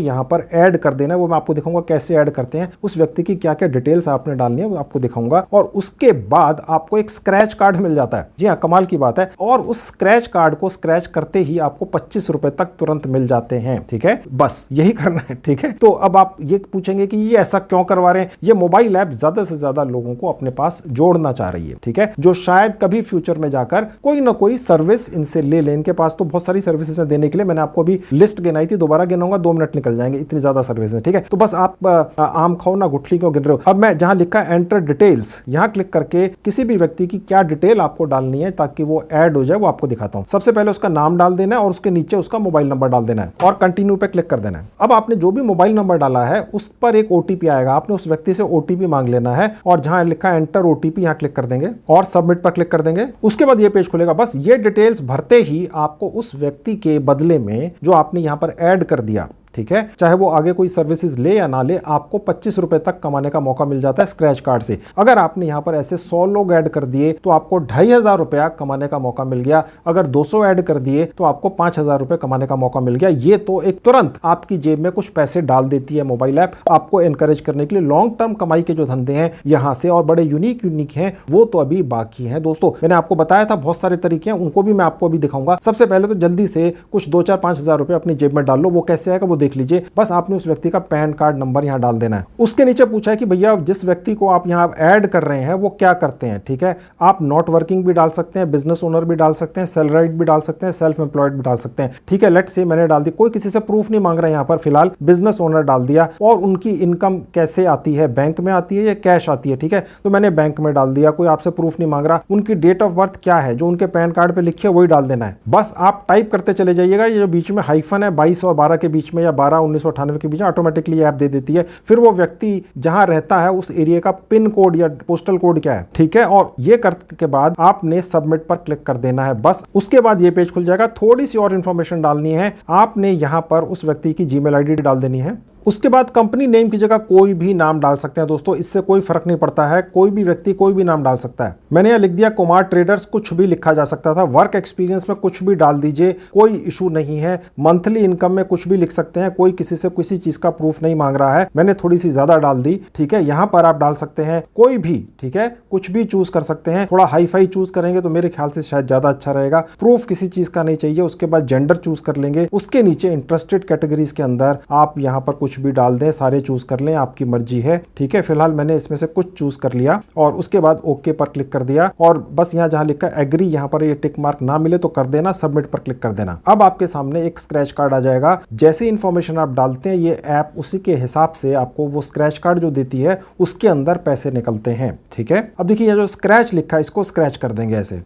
यहां पर ऐड कर देना है। वो मैं आपको दिखाऊंगा कैसे ऐड करते हैं, उस व्यक्ति की क्या क्या डिटेल्स आपने डालनी है वो आपको दिखाऊंगा। और उसके बाद आपको एक स्क्रैच कार्ड मिल जाता है। जी हाँ, कमाल की बात है। और उस स्क्रैच कार्ड को स्क्रैच करते ही आपको 25 रुपए तक तुरंत मिल जाते हैं, ठीक है। बस यही करना है, ठीक है। तो अब आप ये पूछेंगे कि ये ऐसा क्यों करवा रहे हैं। ये मोबाइल ऐप ज्यादा से ज्यादा लोगों को अपने पास जोड़ना चाह रही है, ठीक है, जो शायद कभी फ्यूचर में जाकर कोई ना कोई सर्विस इनसे ले लें। इनके पास तो बहुत सारी सर्विसेज है देने के लिए। मैंने आपको अभी लिस्ट गिनाई थी, दोबारा गिनाऊंगा 2 मिनट निकल जाएंगे, इतनी ज्यादा सर्विस है, ठीक है। तो बस आप आम खाओ ना गुठली क्यों गिन रहे हो। अब मैं जहां लिखा है एंटर डिटेल्स, यहां क्लिक करके किसी भी व्यक्ति की क्या डिटेल आपको डालनी है ताकि वो ऐड हो जाए, वो आपको दिखाता हूं। सबसे पहले उसका नाम डाल देना है और उसके नीचे उसका मोबाइल नंबर डाल देना है और कंटिन्यू पे क्लिक कर देना है। अब आपने जो भी मोबाइल नंबर डाला है उस पर एक ओटीपी आएगा, आपने उस व्यक्ति से ओटीपी मांग लेना है और जहां लिखा है एंटर ओटीपी यहां क्लिक कर देंगे और सबमिट पर क्लिक कर देंगे। उसके बाद ये पेज खुलेगा। बस ये डिटेल्स भरते ही आपको उस व्यक्ति के बदले में जो आपने यहां पर ऐड कर दिया, ठीक है, चाहे वो आगे कोई सर्विसेज ले या ना ले, आपको 25 रुपए तक कमाने का मौका मिल जाता है स्क्रैच कार्ड से। अगर आपने यहां पर ऐसे 100 लोग ऐड कर दिए तो आपको 2500 रुपया कमाने का मौका मिल गया। अगर 200 ऐड कर दिए तो आपको 5000 रुपए कमाने का मौका मिल गया। ये तो एक तुरंत आपकी जेब में कुछ पैसे डाल देती है मोबाइल ऐप, आपको एनकरेज करने के लिए। लॉन्ग टर्म कमाई के जो धंधे हैं यहां से और बड़े यूनिक हैं, वो तो अभी बाकी हैं दोस्तों। मैंने आपको बताया था बहुत सारे तरीके हैं, उनको भी मैं आपको अभी दिखाऊंगा। सबसे पहले तो जल्दी से कुछ 2-4-5 रुपए अपनी जेब में डाल लो। वो कैसे आएगा वो देख लीजिए। बस आपने उस व्यक्ति का पैन कार्ड नंबर यहां डाल देना है। उसके नीचे पूछा है कि भैया जिस व्यक्ति को आप यहां ऐड कर रहे हैं वो क्या करते हैं, ठीक है। आप नॉट वर्किंग भी डाल सकते हैं, बिजनेस ओनर भी डाल सकते हैं, सैलरीड भी डाल सकते हैं, सेल्फ एम्प्लॉयड भी डाल सकते हैं, ठीक है। लेट्स से मैंने डाल दी, कोई किसी से प्रूफ नहीं मांग रहा है यहां पर, फिलहाल बिजनेस ओनर डाल दिया। और उनकी इनकम कैसे आती है, बैंक में आती है या कैश आती है, ठीक है, तो मैंने बैंक में डाल दिया। कोई आपसे प्रूफ नहीं मांग रहा। उनकी डेट ऑफ बर्थ क्या है, जो उनके पैन कार्ड पे लिखी है वही डाल देना है। बस आप टाइप करते चले जाइएगा। ये जो बीच में हाइफन है 22 और 12 के बीच में या 12-1998 के बीच में ऑटोमेटिकली ऐप दे देती है। फिर वो व्यक्ति जहां रहता है उस एरिया का पिन कोड या पोस्टल कोड क्या है, ठीक है। और ये करने के बाद आपने सबमिट पर क्लिक कर देना है। बस उसके बाद ये पेज खुल जाएगा। थोड़ी सी और इंफॉर्मेशन डालनी है आपने, यहां पर उस व्यक्ति की जीमेल आईडी डाल देनी है। उसके बाद कंपनी नेम की जगह कोई भी नाम डाल सकते हैं दोस्तों, इससे कोई फर्क नहीं पड़ता है। कोई भी व्यक्ति कोई भी नाम डाल सकता है। मैंने यहां लिख दिया कुमार ट्रेडर्स, कुछ भी लिखा जा सकता था। वर्क एक्सपीरियंस में कुछ भी डाल दीजिए, कोई इशू नहीं है। मंथली इनकम में कुछ भी लिख सकते हैं, कोई किसी से किसी चीज का प्रूफ नहीं मांग रहा है। मैंने थोड़ी सी ज्यादा डाल दी, ठीक है। यहां पर आप डाल सकते हैं कोई भी, ठीक है, कुछ भी चूज कर सकते हैं। थोड़ा हाई फाई चूज करेंगे तो मेरे ख्याल से शायद ज्यादा अच्छा रहेगा। प्रूफ किसी चीज का नहीं चाहिए। उसके बाद जेंडर चूज कर लेंगे। उसके नीचे इंटरेस्टेड कैटेगरीज के अंदर आप यहां पर कुछ भी डाल दें, सारे चूज कर लें, आपकी मर्जी है, ठीक है। फिलहाल मैंने इसमें से कुछ चूज कर लिया और उसके बाद ओके पर क्लिक कर दिया। और बस यहां जहां लिखा एग्री, यहां पर ये टिक मार्क ना मिले तो कर देना, सबमिट पर क्लिक कर देना। अब आपके सामने एक स्क्रैच कार्ड आ जाएगा। जैसे इंफॉर्मेशन आप डालते हैं ये ऐप उसी के हिसाब से आपको वो स्क्रैच कार्ड जो देती है उसके अंदर पैसे निकलते हैं, ठीक है। अब देखिए जो स्क्रैच लिखा है इसको स्क्रैच कर देंगे ऐसे।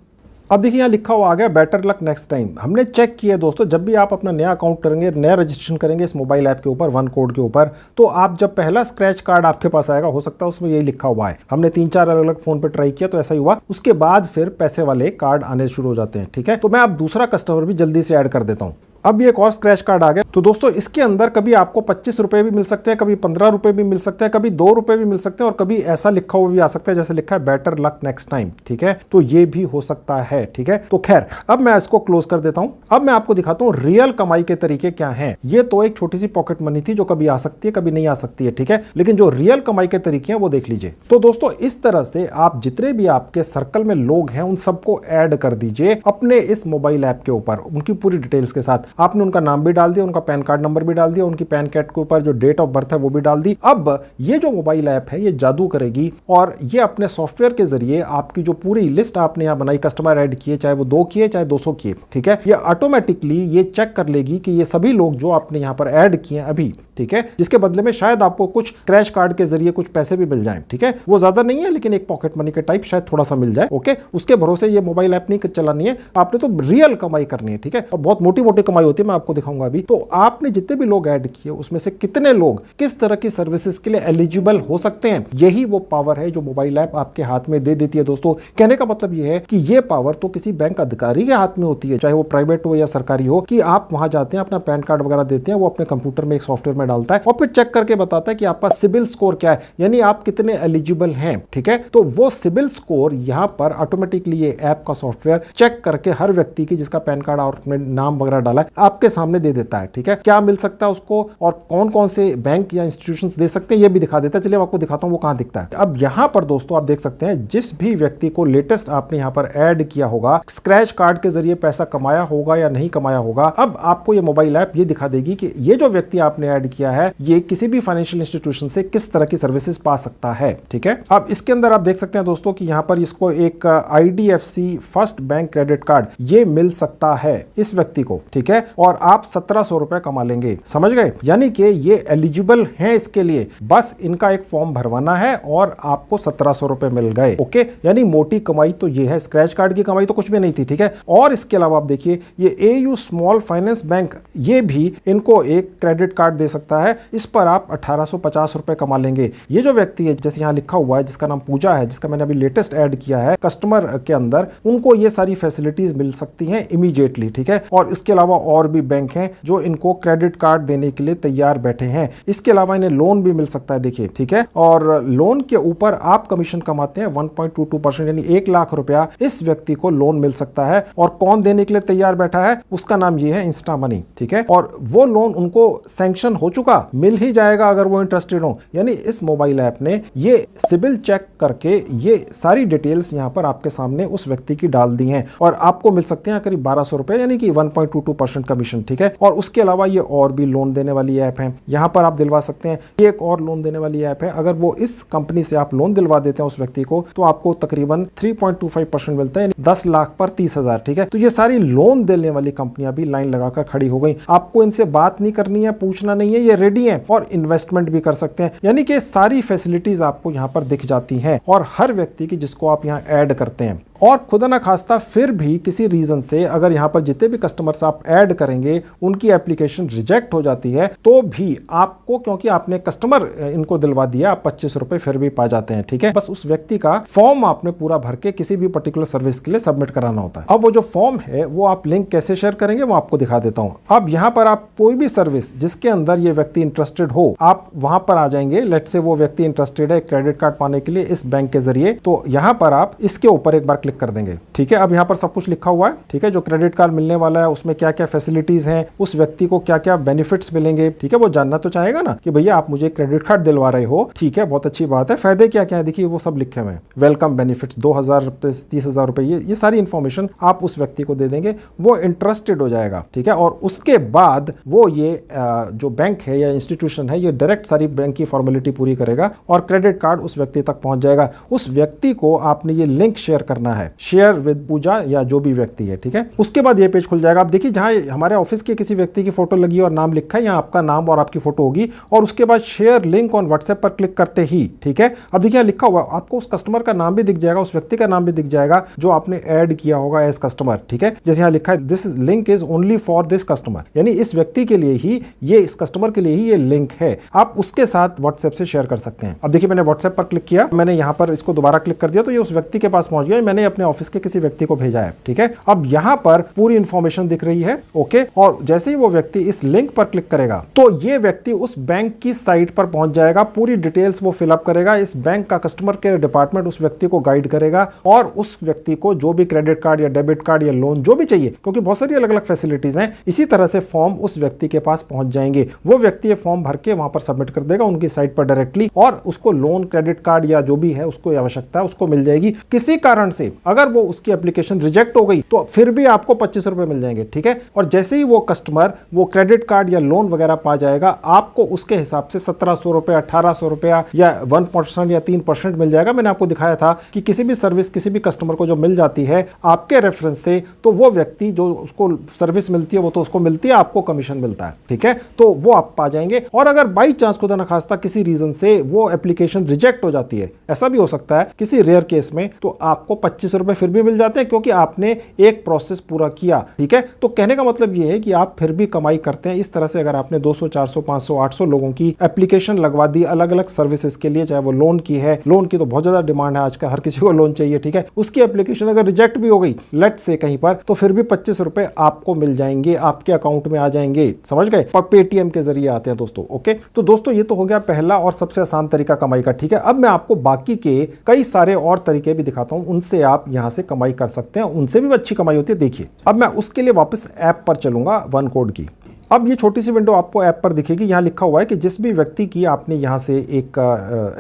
अब देखिए यहाँ लिखा हुआ आ गया बेटर लक नेक्स्ट टाइम। हमने चेक किया दोस्तों, जब भी आप अपना नया अकाउंट करेंगे, नया रजिस्ट्रेशन करेंगे इस मोबाइल ऐप के ऊपर, वन कोड के ऊपर, तो आप जब पहला स्क्रैच कार्ड आपके पास आएगा, हो सकता है उसमें यही लिखा हुआ है। हमने 3-4 अलग अलग फोन पे ट्राई किया तो ऐसा ही हुआ। उसके बाद फिर पैसे वाले कार्ड आने शुरू हो जाते हैं, ठीक है। तो मैं अब दूसरा कस्टमर भी जल्दी से ऐड कर देता हूँ। अब ये एक और स्क्रैच कार्ड आ गया। तो दोस्तों इसके अंदर कभी आपको 25 रुपए भी मिल सकते हैं, कभी 15 रुपए भी मिल सकते हैं, कभी 2 रुपए भी मिल सकते हैं, और कभी ऐसा लिखा हुआ भी आ सकता है जैसे लिखा है बेटर लक नेक्स्ट टाइम। ठीक है, तो ये भी हो सकता है। ठीक है, तो खैर अब मैं इसको क्लोज कर देता हूं। अब मैं आपको दिखाता हूं रियल कमाई के तरीके क्या हैं। ये तो एक छोटी सी पॉकेट मनी थी जो कभी आ सकती है कभी नहीं आ सकती है। ठीक है, लेकिन जो रियल कमाई के तरीके हैं वो देख लीजिए। तो दोस्तों इस तरह से आप जितने भी आपके सर्कल में लोग हैं उन सबको ऐड कर दीजिए अपने इस मोबाइल ऐप के ऊपर, उनकी पूरी डिटेल्स के साथ। आपने उनका नाम भी डाल दिया, उनका पैन कार्ड नंबर भी डाल दिया, उनकी पैन कार्ड के ऊपर जो डेट ऑफ बर्थ है वो भी डाल दी। अब ये जो मोबाइल ऐप है ये जादू करेगी और ये अपने सॉफ्टवेयर के जरिए आपकी जो पूरी लिस्ट आपने यहां बनाई, कस्टमर ऐड किए, चाहे वो 2 किए चाहे 200 किए, ठीक है, ये ऑटोमेटिकली ये चेक कर लेगी कि ये सभी लोग जो आपने यहां पर ऐड किए अभी, ठीक है, जिसके बदले में शायद आपको कुछ क्रैश कार्ड के जरिए कुछ पैसे भी मिल जाएं। ठीक है, वो ज्यादा नहीं है लेकिन एक पॉकेट मनी के टाइप शायद थोड़ा सा मिल जाए। ओके, उसके भरोसे ये मोबाइल ऐप नहीं चलानी है, आपने तो रियल कमाई करनी है। ठीक है, और बहुत मोटी मोटी कमाई होती है, मैं आपको दिखाऊंगा अभी। तो आपने जितने भी लोग ऐड किए उसमें से कितने लोग किस तरह की सर्विसेज के लिए एलिजिबल हो सकते हैं, यही वो पावर है जो मोबाइल ऐप आपके हाथ में दे देती है। दोस्तों कहने का मतलब ये है कि ये पावर तो किसी बैंक अधिकारी के हाथ में होती है, चाहे वो प्राइवेट हो या सरकारी हो, कि आप वहां जाते हैं, अपना पैन कार्ड वगैरह देते हैं, वो अपने कंप्यूटर में एक सॉफ्टवेयर में डालता है और फिर चेक करके बताता है कि आपका सिबिल स्कोर क्या है, यानी आप कितने एलिजिबल हैं। ठीक है, तो वो सिबिल स्कोर यहां पर ऑटोमेटिकली ये ऐप का सॉफ्टवेयर चेक करके हर व्यक्ति की जिसका पैन कार्ड और नाम वगैरह डाला है आपके सामने दे देता है। ठीक है, क्या मिल सकता है उसको और कौन कौन से बैंक या इंस्टीट्यूशंस दे सकते हैं ये भी दिखा देता है। चलिए आपको दिखाता हूं वो कहां दिखता है। अब यहां पर दोस्तों आप देख सकते हैं जिस भी व्यक्ति को लेटेस्ट आपने यहां पर ऐड किया होगा, स्क्रैच कार्ड के जरिए पैसा कमाया होगा या नहीं कमाया होगा, अब आपको ये मोबाइल ऐप ये दिखा देगी कि ये जो व्यक्ति आपने ऐड किया है ये किसी भी फाइनेंशियल इंस्टीट्यूशन से किस तरह की सर्विसेज पा सकता है। ठीक है, अब इसके अंदर आप देख सकते हैं दोस्तों कि यहां पर इसको एक IDFC first bank credit card ये मिल सकता है इस व्यक्ति को। ठीक है, और आप 1700 रुपए कमा लेंगे, समझ गए, यानी कि ये एलिजिबल हैं इसके लिए, बस इनका एक फॉर्म भरवाना है और आपको 1700 रुपए मिल गए। ओके, यानी मोटी कमाई तो ये है, स्क्रैच कार्ड की कमाई तो कुछ भी नहीं थी। ठीक है, और इसके अलावा आप देखिए ये AU स्मॉल फाइनेंस बैंक ये भी इनको एक क्रेडिट कार्ड दे सकता है, इस पर आप 1850 रुपए कमा लेंगे। ये जो व्यक्ति है जैसे यहां लिखा हुआ है जिसका नाम पूजा है, जिसका मैंने अभी लेटेस्ट ऐड किया है कस्टमर के अंदर, उनको ये सारी फैसिलिटीज मिल सकती हैं इमीडिएटली। ठीक है, और इसके अलावा और भी बैंक हैं जो इनको क्रेडिट कार्ड देने के लिए तैयार बैठे हैं। इसके अलावा इन्हें लोन भी मिल सकता है, देखिए। ठीक है, और लोन के ऊपर आप कमीशन कमाते हैं 1.22%, यानी 1 लाख रुपया इस व्यक्ति को लोन मिल सकता है। और कौन देने के लिए तैयार बैठा है, उसका नाम ये है इंस्टा मनी। ठीक है, और वो लोन उनको सैंक्शन हो चुका, मिल ही जाएगा अगर वो इंटरेस्टेड हो। यानी इस मोबाइल ऐप ने ये सिबिल चेक करके ये सारी डिटेल्स यहां पर आपके सामने उस व्यक्ति की डाल दी हैं और आपको मिल सकते हैं करीब 1200 रुपए, यानी कि 1.22% कमीशन। ठीक है, और उसके अलावा ये और भी लोन देने वाली ऐप है, यहां पर आप दिलवा सकते हैं। ये एक और लोन देने वाली ऐप है, अगर वो इस कंपनी से आप लोन दिलवा देते हैं उस व्यक्ति को तो आपको तकरीबन 3.25% मिलता है, 10 लाख पर 30,000। ठीक है, तो ये सारी लोन देने वाली कंपनियां भी लाइन लगाकर खड़ी हो गई। आपको इनसे बात नहीं करनी है, पूछना नहीं है, ये रेडी हैं और इन्वेस्टमेंट भी कर सकते हैं। यानी कि सारी फैसिलिटीज आपको यहां पर दिख जाती हैं और हर व्यक्ति की जिसको आप यहां ऐड करते हैं। और खुदा ना खास्ता फिर भी किसी रीजन से अगर यहां पर जितने भी कस्टमर्स आप ऐड करेंगे उनकी एप्लीकेशन रिजेक्ट हो जाती है तो भी आपको, क्योंकि आपने कस्टमर इनको दिलवा दिया, आप 25 रुपए फिर भी पा जाते हैं। ठीक है, बस उस व्यक्ति का फॉर्म आपने पूरा भर के किसी भी पर्टिकुलर सर्विस के लिए सबमिट कराना होता है। अब वो जो फॉर्म है वो आप लिंक कैसे शेयर करेंगे वो आपको दिखा देता हूं। अब यहां पर आप कोई भी सर्विस जिसके अंदर ये व्यक्ति इंटरेस्टेड हो, आप वहां पर आ जाएंगे। लेट्स से वो व्यक्ति इंटरेस्टेड है क्रेडिट कार्ड पाने के लिए इस बैंक के जरिए, तो यहां पर आप इसके ऊपर एक बार क्लिक कर देंगे। ठीक है, अब यहां पर सब कुछ लिखा हुआ है। ठीक है, जो क्रेडिट कार्ड मिलने वाला है उसमें क्या क्या फैसिलिटीज हैं, उस व्यक्ति को क्या क्या बेनिफिट्स मिलेंगे। ठीक है, वो जानना तो चाहेगा ना कि भैया आप मुझे क्रेडिट कार्ड दिलवा रहे हो, ठीक है, बहुत अच्छी बात है, फायदे क्या क्या है देखिए वो सब लिखे हुए हैं। वेलकम बेनिफिट्स 2000 रुपए, 30,000 रुपए, ये सारी इंफॉर्मेशन आप उस व्यक्ति को दे देंगे, वो इंटरेस्टेड हो जाएगा। ठीक है, और उसके बाद वो ये जो बैंक है या इंस्टीट्यूशन है ये डायरेक्ट सारी बैंक की फॉर्मेलिटी पूरी करेगा और क्रेडिट कार्ड उस व्यक्ति तक पहुंच जाएगा। उस व्यक्ति को आपने ये लिंक शेयर करना है, शेयर विद पूजा या जो भी व्यक्ति है। ठीक है, उसके बाद ये पेज खुल जाएगा। आप देखिए जहां हमारे ऑफिस के किसी व्यक्ति की फोटो लगी और नाम लिखा है, यहाँ आपका नाम और आपकी फोटो होगी और उसके बाद शेयर लिंक ऑन व्हाट्सएप पर क्लिक करते ही, ठीक है, अब देखिए लिखा हुआ आपको उस कस्टमर का नाम भी दिख जाएगा, उस व्यक्ति का नाम भी दिख जाएगा जो आपने ऐड किया होगा एज कस्टमर। ठीक है, जैसे यहाँ लिखा है this link is only for this customer, यानी इस व्यक्ति के लिए ही, ये इस कस्टमर के लिए ही ये लिंक है, आप उसके साथ व्हाट्सएप से शेयर कर सकते हैं। अब देखिए मैंने व्हाट्सएप पर क्लिक किया, मैंने यहाँ पर इसको दोबारा क्लिक कर दिया तो ये उस व्यक्ति के पास पहुंच गया। मैंने आपने अपने ऑफिस के किसी व्यक्ति को भेजा है, ठीक है। अब यहां पर पूरी इंफॉर्मेशन दिख रही है, ओके। और जैसे ही वो व्यक्ति इस लिंक पर क्लिक करेगा तो ये व्यक्ति उस बैंक की साइट पर पहुंच जाएगा, पूरी डिटेल्स वो फिलअप करेगा, इस बैंक का कस्टमर केयर डिपार्टमेंट उस व्यक्ति को गाइड करेगा और उस व्यक्ति को जो भी क्रेडिट कार्ड या डेबिट कार्ड या लोन जो भी चाहिए, क्योंकि बहुत सारी अलग अलग फैसिलिटीज हैं, इसी तरह से फॉर्म उस व्यक्ति के पास पहुंच जाएंगे। वो व्यक्ति ये फॉर्म भर के वहां पर सबमिट कर देगा उनकी साइट पर डायरेक्टली, और उसको लोन, क्रेडिट कार्ड या जो भी है उसको आवश्यकता है उसको मिल जाएगी। किसी कारण से अगर वो उसकी एप्लीकेशन रिजेक्ट हो गई तो फिर भी आपको 25 रुपए मिल जाएंगे, ठीक है। और जैसे ही वो कस्टमर वो क्रेडिट कार्ड या लोन वगैरह पा जाएगा, आपको उसके हिसाब से 1700 रुपया, 1800 रुपया या 1% या 3% मिल जाएगा। मैंने आपको दिखाया था कि किसी भी सर्विस किसी भी कस्टमर को जो मिल जाती है आपके रेफरेंस से, तो वो व्यक्ति जो उसको सर्विस मिलती है वो तो उसको मिलती है, आपको कमीशन मिलता है, ठीक है। तो वो आप पा जाएंगे। और अगर बाई चांस खुदा न खास्ता किसी रीजन से वो एप्लीकेशन रिजेक्ट हो जाती है, ऐसा भी हो सकता है किसी रेयर केस में, तो आपको 25 रुपए फिर भी मिल जाते हैं, क्योंकि आपने एक प्रोसेस पूरा किया, ठीक है। तो कहने का मतलब ये है कि आप फिर भी कमाई करते हैं। इस तरह से अगर आपने 200, 400, 500, 800 लोगों की एप्लीकेशन लगवा दी अलग अलग सर्विसेज के लिए, चाहे वो लोन की है, लोन की तो बहुत ज्यादा डिमांड है आजकल, हर किसी को लोन चाहिए, ठीक है। उसकी एप्लीकेशन अगर रिजेक्ट भी हो गई लेट से कहीं पर, तो फिर भी 25 रुपए आपको मिल जाएंगे, आपके अकाउंट में आ जाएंगे, समझ गए। और पेटीएम के जरिए आते हैं दोस्तों, ओके। तो दोस्तों ये तो हो गया पहला और सबसे आसान तरीका कमाई का, ठीक है। अब मैं आपको बाकी के कई सारे और तरीके भी दिखाता हूं, उनसे आप यहां से कमाई कर सकते हैं, उनसे भी अच्छी कमाई होती है। देखिए, अब मैं उसके लिए वापस ऐप पर चलूंगा, वन कोड की। अब ये छोटी सी विंडो आपको ऐप पर दिखेगी। यहाँ लिखा हुआ है कि जिस भी व्यक्ति की आपने यहाँ से एक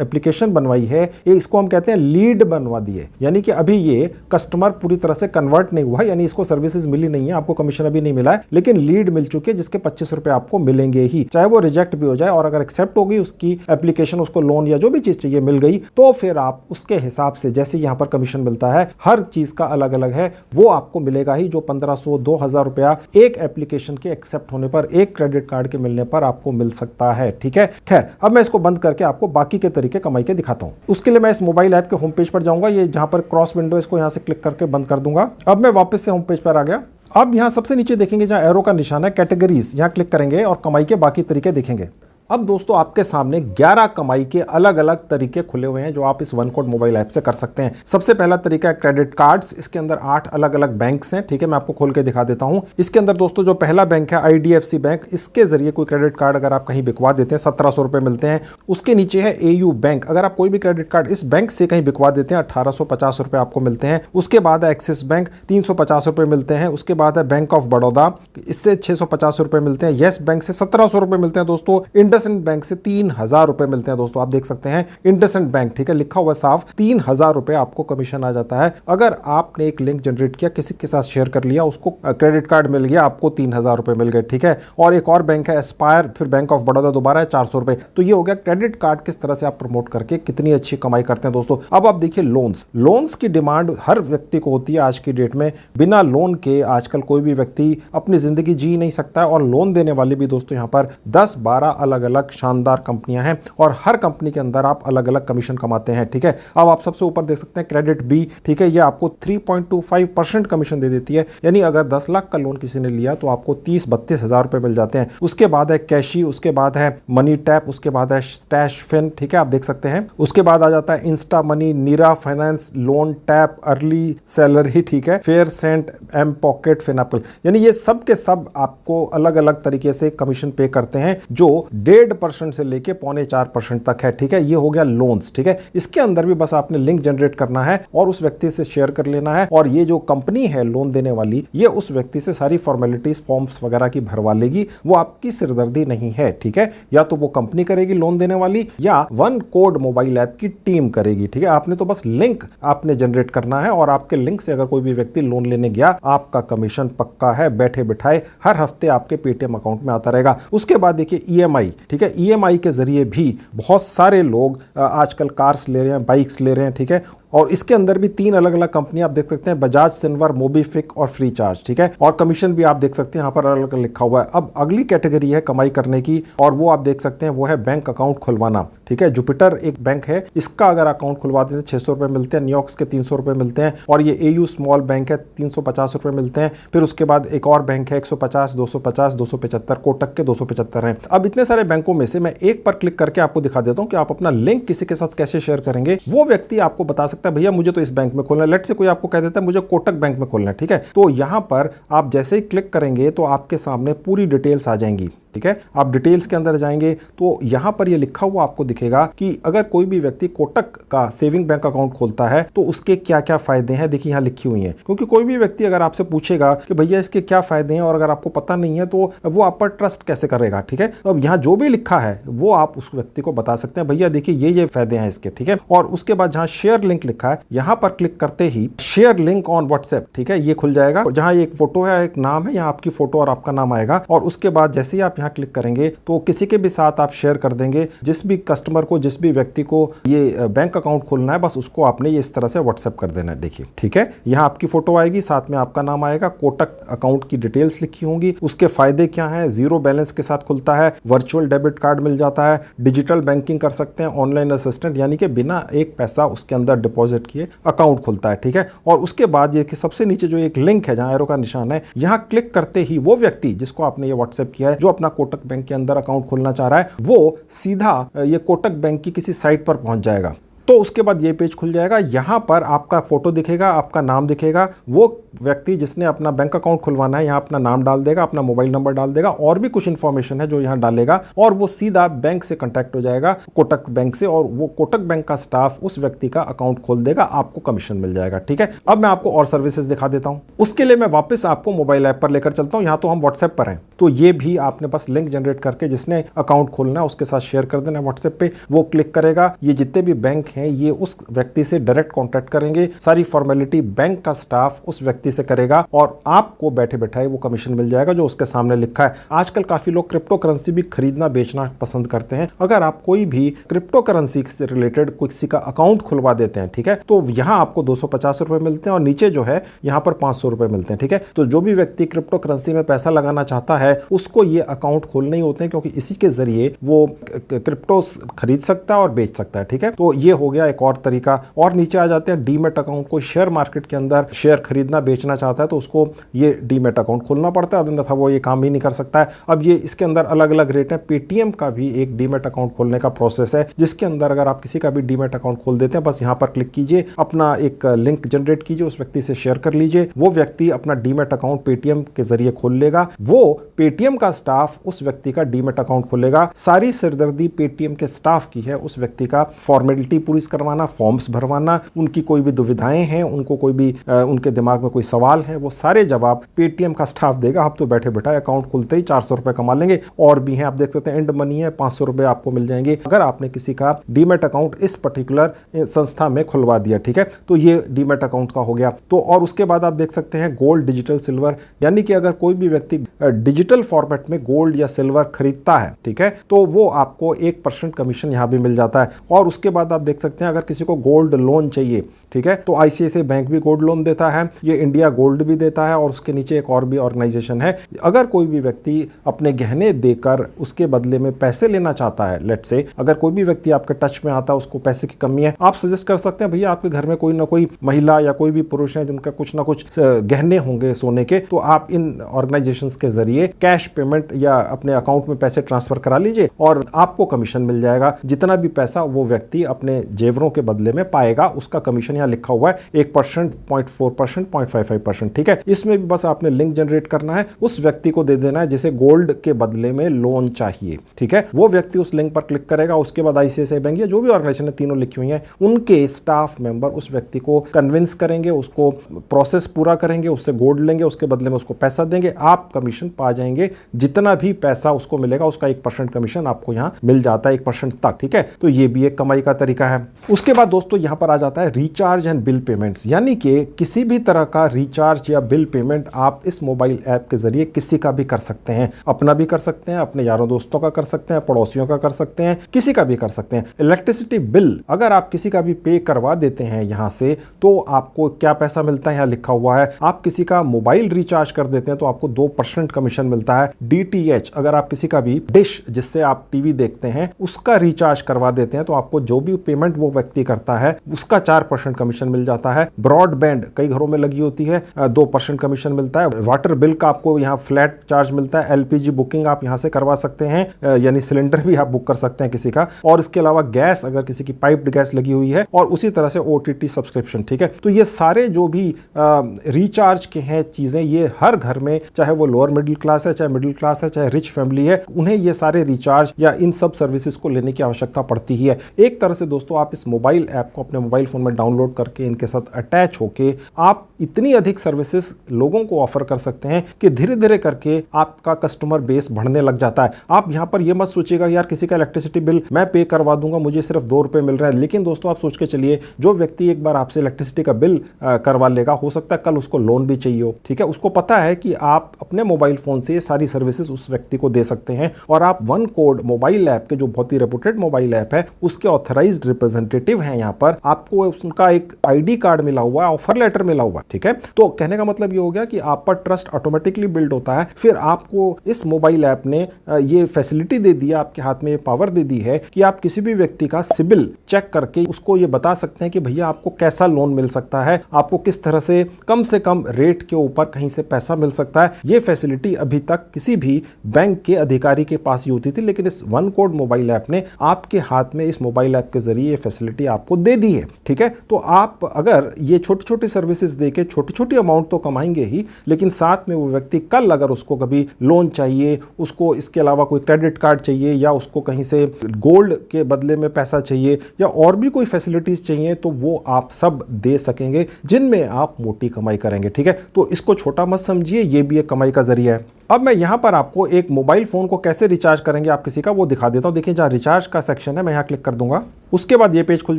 एप्लीकेशन बनवाई है, ये इसको हम कहते हैं लीड बनवा दी है, यानी कि अभी ये कस्टमर पूरी तरह से कन्वर्ट नहीं हुआ है, यानी इसको सर्विसेज मिली नहीं है, आपको कमीशन अभी नहीं मिला है, लेकिन लीड मिल चुकी है जिसके 25 रुपए आपको मिलेंगे ही, चाहे वो रिजेक्ट भी हो जाए। और अगर एक्सेप्ट हो गई उसकी एप्लीकेशन, उसको लोन या जो भी चीज चाहिए मिल गई, तो फिर आप उसके हिसाब से जैसे यहाँ पर कमीशन मिलता है, हर चीज का अलग अलग है, वो आपको मिलेगा ही। जो 1500, 2000 रुपया एक एप्लीकेशन के एक्सेप्ट होने पर, एक क्रेडिट कार्ड के मिलने पर आपको मिल सकता है, ठीक है। खैर, अब मैं इसको बंद करके आपको बाकी के तरीके कमाई के दिखाता हूं। उसके लिए मैं इस मोबाइल ऐप के होम पेज पर जाऊंगा, ये जहां पर क्रॉस विंडो, इसको यहां से क्लिक करके बंद कर दूंगा। अब मैं वापस से होम पेज पर आ गया। अब यहां सबसे नीचे देखेंगे जहां एरो का निशान है, कैटेगरीज, यहां क्लिक करेंगे और कमाई के बाकी तरीके देखेंगे। अब दोस्तों आपके सामने 11 कमाई के अलग अलग तरीके खुले हुए हैं जो आप इस वन कोड मोबाइल ऐप से कर सकते हैं। सबसे पहला तरीका है क्रेडिट कार्ड्स। इसके अंदर 8 अलग अलग बैंक्स हैं, ठीक है। मैं आपको खोल के दिखा देता हूं। इसके अंदर दोस्तों जो पहला बैंक है IDFC बैंक, इसके जरिए कोई क्रेडिट कार्ड अगर आप कहीं बिकवा देते हैं 1700 रुपए मिलते हैं। उसके नीचे है AU बैंक, अगर आप कोई भी क्रेडिट कार्ड इस बैंक से कहीं बिकवा देते हैं 1850 रुपए आपको मिलते हैं। उसके बाद है एक्सिस बैंक, 350 रुपए मिलते हैं। उसके बाद है बैंक ऑफ बड़ौदा, इससे 650 रुपए मिलते हैं। येस बैंक से 1700 रुपए मिलते हैं दोस्तों। इंडसइंड बैंक से 3000 रुपए मिलते हैं दोस्तों, आप देख सकते हैं इंडसइंड बैंक, ठीक है, लिखा हुआ साफ 3000 रुपए आपको कमीशन आ जाता है। अगर आपने एक लिंक जनरेट किया, किसी के साथ शेयर कर लिया, उसको क्रेडिट कार्ड मिल गया, आपको 3000 रुपए मिल गए, ठीक है। और एक और बैंक है एस्पायर, फिर बैंक ऑफ बड़ौदा दोबारा है 400 रुपए। तो ये हो गया क्रेडिट कार्ड किस तरह से आप प्रमोट करके कितनी अच्छी कमाई करते हैं दोस्तों। अब आप देखिए लोन्स की डिमांड हर व्यक्ति को होती है आज की डेट में। बिना लोन के आजकल कोई भी व्यक्ति अपनी जिंदगी जी नहीं सकता है। और लोन देने वाली भी दोस्तों यहाँ पर 10-12 अलग अलग शानदार कंपनियां हैं और हर कंपनी के अंदर आप अलग अलग कमीशन कमाते हैं, ठीक है। अब आप सबसे ऊपर देख सकते हैं क्रेडिट बी, ठीक है, ये आपको 3.25% कमीशन दे देती है, यानी अगर 10 लाख का लोन किसी ने लिया तो आपको 30-32 हजार रुपए मिल जाते हैं। उसके बाद है कैशी, उसके बाद है मनी टैप, उसके बाद है स्टैश फिन, ठीक है, आप देख सकते हैं। उसके बाद आ जाता है Insta Money, Nira Finance, Loan Tap, Early Salary, ठीक है, Fair Cent, M Pocket, Finnable, यानी ये सब के सब आपको अलग अलग तरीके से कमीशन पे करते हैं जो 1.5% से लेके 0.25% तक है, ठीक है। ये हो गया लोन्स, ठीक है। इसके अंदर भी बस आपने लिंक जनरेट करना है और उस व्यक्ति से शेयर कर लेना है, और ये जो कंपनी है लोन देने वाली, ये उस व्यक्ति से सारी फॉर्मेलिटीज, फॉर्म्स वगैरह की भरवा लेगी, वो आपकी सिरदर्दी नहीं है, ठीक है। या तो वो कंपनी करेगी लोन देने वाली, या वन कोड मोबाइल ऐप की टीम करेगी, ठीक है। आपने तो बस लिंक आपने जनरेट करना है और आपके लिंक से अगर कोई भी व्यक्ति लोन लेने गया, आपका कमीशन पक्का है, बैठे बिठाए हर हफ्ते आपके पेटीएम अकाउंट में आता रहेगा। उसके बाद देखिए EMI, ठीक है, EMI के जरिए भी बहुत सारे लोग आजकल कार्स ले रहे हैं, बाइक्स ले रहे हैं, ठीक है। और इसके अंदर भी 3 अलग अलग कंपनियां आप देख सकते हैं, बजाज, सिल्वर, मोबीफिक और फ्री चार्ज, ठीक है। और कमीशन भी आप देख सकते हैं यहाँ पर अलग अलग लिखा हुआ है। अब अगली कैटेगरी है कमाई करने की, और वो आप देख सकते हैं वो है बैंक अकाउंट खुलवाना, ठीक है। जुपिटर एक बैंक है, इसका अगर अकाउंट खुलवा देते हैं 600 रुपए मिलते हैं, न्यूयॉर्क्स के 300 रुपए मिलते हैं, और ये AU स्मॉल बैंक है 350 रुपए मिलते हैं। फिर उसके बाद एक और बैंक है 150, 250, 275, कोटक के 275 हैं। अब इतने सारे बैंकों में से मैं एक पर क्लिक करके आपको दिखा देता हूं कि आप अपना लिंक किसी के साथ कैसे शेयर करेंगे। वो व्यक्ति आपको बता सकता सकता है भैया मुझे तो इस बैंक में खोलना है। लेट से कोई आपको कह देता है मुझे कोटक बैंक में खोलना है, ठीक है। तो यहां पर आप जैसे ही क्लिक करेंगे तो आपके सामने पूरी डिटेल्स आ जाएंगी, ठीक है। आप डिटेल्स के अंदर जाएंगे तो यहां पर ये लिखा हुआ आपको दिखेगा कि अगर कोई भी व्यक्ति कोटक का सेविंग बैंक अकाउंट खोलता है तो उसके क्या क्या फायदे हैं, देखिए यहां लिखी हुई हैं। क्योंकि कोई भी व्यक्ति अगर आपसे पूछेगा कि भैया इसके क्या फायदे हैं और अगर आपको पता नहीं है तो वो आप पर ट्रस्ट कैसे करेगा, ठीक है। तो अब यहां जो भी लिखा है वो आप उस व्यक्ति को बता सकते हैं भैया देखिए ये फायदे हैं इसके, ठीक है। और उसके बाद जहां शेयर लिंक लिखा है यहां पर क्लिक करते ही शेयर लिंक ऑन व्हाट्सएप, ठीक है, ये खुल जाएगा। जहां एक फोटो है, एक नाम है, यहाँ आपकी फोटो और आपका नाम आएगा। और उसके बाद जैसे ही आप यहाँ क्लिक करेंगे तो किसी के भी साथ आप शेयर कर देंगे, जिस भी कस्टमर को, जिस भी व्यक्ति को ये बैंक अकाउंट खोलना है, बस उसको आपने ये इस तरह से व्हाट्सएप कर देना है, देखिए, ठीक है। यहाँ आपकी फोटो आएगी, साथ में आपका नाम आएगा, कोटक अकाउंट की डिटेल्स लिखी होंगी, उसके फायदे क्या हैं, जीरो बैलेंस के साथ खुलता है, वर्चुअल डेबिट कार्ड मिल जाता है, डिजिटल बैंकिंग कर सकते हैं, ऑनलाइन असिस्टेंट यानी कि बिना एक पैसा उसके अंदर डिपॉजिट किए अकाउंट खुलता है, ठीक है। और उसके बाद ये कि सबसे नीचे जो एक लिंक है जहां एरो का निशान है, यहां क्लिक करते ही वो व्यक्ति जिसको आपने ये व्हाट्सएप किया है, जो अपना कोटक बैंक के अंदर अकाउंट खोलना चाह रहा है, वो सीधा ये कोटक बैंक की किसी साइट पर पहुंच जाएगा। तो उसके बाद ये पेज खुल जाएगा। यहां पर आपका फोटो दिखेगा, आपका नाम दिखेगा, वो व्यक्ति जिसने अपना बैंक अकाउंट खुलवाना है यहां अपना नाम डाल देगा, अपना मोबाइल नंबर डाल देगा और भी कुछ इंफॉर्मेशन है जो यहां डालेगा और वो सीधा बैंक से कांटेक्ट हो जाएगा, कोटक बैंक से, और वो कोटक बैंक का स्टाफ उस व्यक्ति का अकाउंट खोल देगा, आपको कमीशन मिल जाएगा, ठीक है। अब मैं आपको और सर्विसेज दिखा देता हूं। उसके लिए मैं वापस आपको मोबाइल ऐप पर लेकर चलता हूं। यहां तो हम व्हाट्सएप पर हैं, तो ये भी आपने बस लिंक जनरेट करके जिसने अकाउंट खोलना है उसके साथ शेयर कर देना व्हाट्सएप पे, वो क्लिक करेगा। ये जितने भी बैंक हैं ये उस व्यक्ति से डायरेक्ट कांटेक्ट करेंगे, सारी फॉर्मेलिटी बैंक का स्टाफ उस व्यक्ति से करेगा और आपको बैठे बैठाए वो कमीशन मिल जाएगा जो उसके सामने लिखा है। आजकल काफी लोग क्रिप्टो करेंसी भी खरीदना बेचना पसंद करते हैं। अगर आप कोई भी क्रिप्टो करेंसी से रिलेटेड किसी का अकाउंट खुलवा देते हैं, ठीक है, तो यहां आपको 250 रुपए मिलते हैं और नीचे जो है यहां पर 500 रुपए मिलते हैं, ठीक है। तो जो भी व्यक्ति क्रिप्टो करेंसी में पैसा लगाना चाहता है उसको ये अकाउंट खोलने ही होते हैं, क्योंकि इसी के जरिए वो क्रिप्टो खरीद सकता है और बेच सकता है, ठीक है। तो ये हो गया एक और तरीका। और नीचे आ जाते हैं डीमेट अकाउंट। कोई शेयर मार्केट के अंदर शेयर खरीदना बेचना चाहता है तो उसको ये डीमेट अकाउंट खोलना पड़ता है, अन्यथा वो ये काम ही नहीं कर सकता है। अब ये इसके अंदर अलग अलग रेट है। पेटीएम का भी एक डीमेट अकाउंट खोलने का प्रोसेस है, जिसके अंदर अगर आप किसी का भी डीमेट अकाउंट खोल देते हैं, बस यहां पर क्लिक कीजिए, अपना एक लिंक जनरेट कीजिए, उस व्यक्ति से शेयर कर लीजिए, वो व्यक्ति अपना डीमेट अकाउंट पेटीएम के जरिए खोल लेगा, वो पेटीएम का स्टाफ उस व्यक्ति का डीमेट अकाउंट खोलेगा। सारी सिरदर्दी पेटीएम के स्टाफ की है, उस व्यक्ति का फॉर्मेलिटी पूरी करवाना, फॉर्म्स भरवाना, उनकी कोई भी दुविधाएं हैं, उनको कोई भी उनके दिमाग में कोई सवाल है, वो सारे जवाब पेटीएम का स्टाफ देगा। आप तो बैठे बैठे अकाउंट खुलते ही 400 रुपए कमा लेंगे। और भी हैं, आप देख सकते हैं एंड मनी है, 500 रुपए आपको मिल जाएंगे अगर आपने किसी का डीमेट अकाउंट इस पर्टिकुलर संस्था में खुलवा दिया, ठीक है। तो ये डीमेट अकाउंट का हो गया। तो और उसके बाद आप देख सकते हैं गोल्ड, डिजिटल, सिल्वर, यानी कि अगर कोई भी व्यक्ति डिजिटल फॉर्मेट में गोल्ड या सिल्वर खरीदता है, ठीक है, तो वो आपको 1% कमीशन यहां भी मिल जाता है। और उसके बाद आप देख सकते हैं अगर किसी को गोल्ड लोन चाहिए, ठीक है, तो आईसीआईसीआई बैंक भी गोल्ड लोन देता है, ये इंडिया गोल्ड भी देता है और उसके नीचे एक और भी ऑर्गेनाइजेशन है। अगर कोई भी व्यक्ति अपने गहने देकर उसके बदले में पैसे लेना चाहता है, लेट से अगर कोई भी व्यक्ति आपके टच में आता है, उसको पैसे की कमी है, आप सजेस्ट कर सकते हैं भैया आपके घर में कोई ना कोई महिला या कोई भी पुरुष है जिनका कुछ ना कुछ गहने होंगे सोने के, तो आप इन ऑर्गेनाइजेशंस के जरिए कैश पेमेंट या अपने अकाउंट में पैसे ट्रांसफर करा लीजिए और आपको कमीशन मिल जाएगा। जितना भी पैसा वो व्यक्ति अपने जेवरों के बदले में पाएगा उसका कमीशन यहाँ लिखा हुआ है 1%, 0.4%, 0.55%, ठीक है। इसमें भी बस आपने लिंक जनरेट करना है, उस व्यक्ति को दे देना है जिसे गोल्ड के बदले में लोन चाहिए, ठीक है। वो व्यक्ति उस लिंक पर क्लिक करेगा, उसके बाद आईसीआईसीआई बैंक या जो भी ऑर्गेनाइजेशन है, तीनों लिखी हुई है, उनके स्टाफ मेंबर उस व्यक्ति को कन्विंस करेंगे, उसको प्रोसेस पूरा करेंगे, उससे गोल्ड लेंगे, उसके बदले में उसको पैसा देंगे, आप कमीशन पा जाएंगे। जितना भी पैसा उसको मिलेगा उसका 1% कमीशन आपको यहाँ मिल जाता है, 1% तक, ठीक है। तो ये भी एक कमाई का तरीका है। उसके बाद दोस्तों यहाँ पर आ जाता है रिचार्ज एंड बिल पेमेंट्स, यानी कि किसी भी तरह का रिचार्ज या बिल पेमेंट आप इस मोबाइल ऐप के जरिए किसी का भी कर सकते हैं, अपना भी कर सकते हैं, अपने यारों दोस्तों का कर सकते हैं, पड़ोसियों का कर सकते हैं, किसी का भी कर सकते हैं। इलेक्ट्रिसिटी बिल अगर आप किसी का भी पे करवा देते हैं यहां से, तो आपको क्या पैसा मिलता है यहाँ लिखा हुआ है। आप किसी का मोबाइल रिचार्ज कर देते हैं तो आपको 2% कमीशन मिलता है। डीटीएच अगर आप किसी का भी डिश जिससे आप टीवी देखते हैं उसका रिचार्ज करवा देते हैं तो आपको जो भी पेमेंट पेमेंट वो व्यक्ति करता है उसका 4% कमीशन मिल जाता है। ब्रॉडबैंड कई घरों में लगी होती है, 2% कमीशन मिलता है। वाटर बिल का आपको यहाँ फ्लैट चार्ज मिलता है। एलपीजी बुकिंग आप यहाँ से करवा सकते हैं, यानी सिलेंडर भी आप बुक कर सकते हैं किसी का। और इसके अलावा गैस, अगर किसी की पाइप्ड गैस लगी हुई है, और उसी तरह से ओटीटी सब्सक्रिप्शन। ठीक है, तो ये सारे जो भी रिचार्ज के हैं चीजें, ये हर घर में, चाहे वो लोअर मिडिल क्लास है, चाहे मिडिल क्लास है, चाहे रिच फैमिली है, उन्हें ये सारे रिचार्ज या इन सब सर्विसेज को लेने की आवश्यकता पड़ती ही है। एक तरह से दोस्तों आप इस मोबाइल ऐप को अपने मोबाइल फोन में डाउनलोड करके इनके साथ अटैच होके आप इतनी अधिक सर्विसेज लोगों को ऑफर कर सकते हैं कि धीरे धीरे करके आपका कस्टमर बेस बढ़ने लग जाता है। आप यहां पर यह मत सोचिएगा यार किसी का इलेक्ट्रिसिटी बिल मैं पे करवा दूंगा, मुझे सिर्फ 2 रुपए मिल रहा है। लेकिन दोस्तों आप सोच के चलिए, जो व्यक्ति एक बार आपसे इलेक्ट्रिसिटी का बिल करवा लेगा, हो सकता है कल उसको लोन भी चाहिए हो। ठीक है, उसको पता है कि आप अपने मोबाइल फोन से ये सारी सर्विसेज उस व्यक्ति को दे सकते हैं। और आप वन कोड मोबाइल ऐप के, जो बहुत ही रेपुटेड मोबाइल ऐप है, उसके ऑथराइज्ड रिप्रेजेंटेटिव हैं। यहाँ पर आपको उनका एक आईडी कार्ड मिला हुआ है, ऑफर लेटर मिला हुआ है। ठीक है, तो कहने का मतलब ये हो गया कि आप पर ट्रस्ट ऑटोमेटिकली बिल्ड होता है। फिर आपको इस मोबाइल ऐप ने ये फैसिलिटी दे दी है, आपके हाथ में ये पावर दे दी है कि आप किसी भी व्यक्ति का सिबिल चेक करके उसको ये बता सकते हैं कि भैया आपको कैसा लोन मिल सकता है, आपको किस तरह से कम रेट के ऊपर कहीं से पैसा मिल सकता है। ये फैसिलिटी अभी तक किसी भी बैंक के अधिकारी के पास ही होती थी, लेकिन इस वन कोड मोबाइल ऐप ने आपके हाथ में इस मोबाइल ऐप के जरिए ये फैसिलिटी आपको दे दी है। ठीक है, तो आप अगर ये छोटी छोटी सर्विसेज देके छोटी छोटी अमाउंट तो कमाएंगे ही, लेकिन साथ में वो व्यक्ति कल अगर उसको कभी लोन चाहिए, उसको इसके अलावा कोई क्रेडिट कार्ड चाहिए, या उसको कहीं से गोल्ड के बदले में पैसा चाहिए, या और भी कोई फैसिलिटीज चाहिए, तो वो आप सब दे सकेंगे, जिनमें आप मोटी कमाई करेंगे। ठीक है, तो इसको छोटा मत समझिए, ये भी एक कमाई का जरिया है। अब मैं यहां पर आपको एक मोबाइल फोन को कैसे रिचार्ज करेंगे आप किसी का, वो दिखा देता हूं। देखिए, जहां रिचार्ज का सेक्शन है, मैं यहां क्लिक कर दूंगा, उसके बाद ये पेज खुल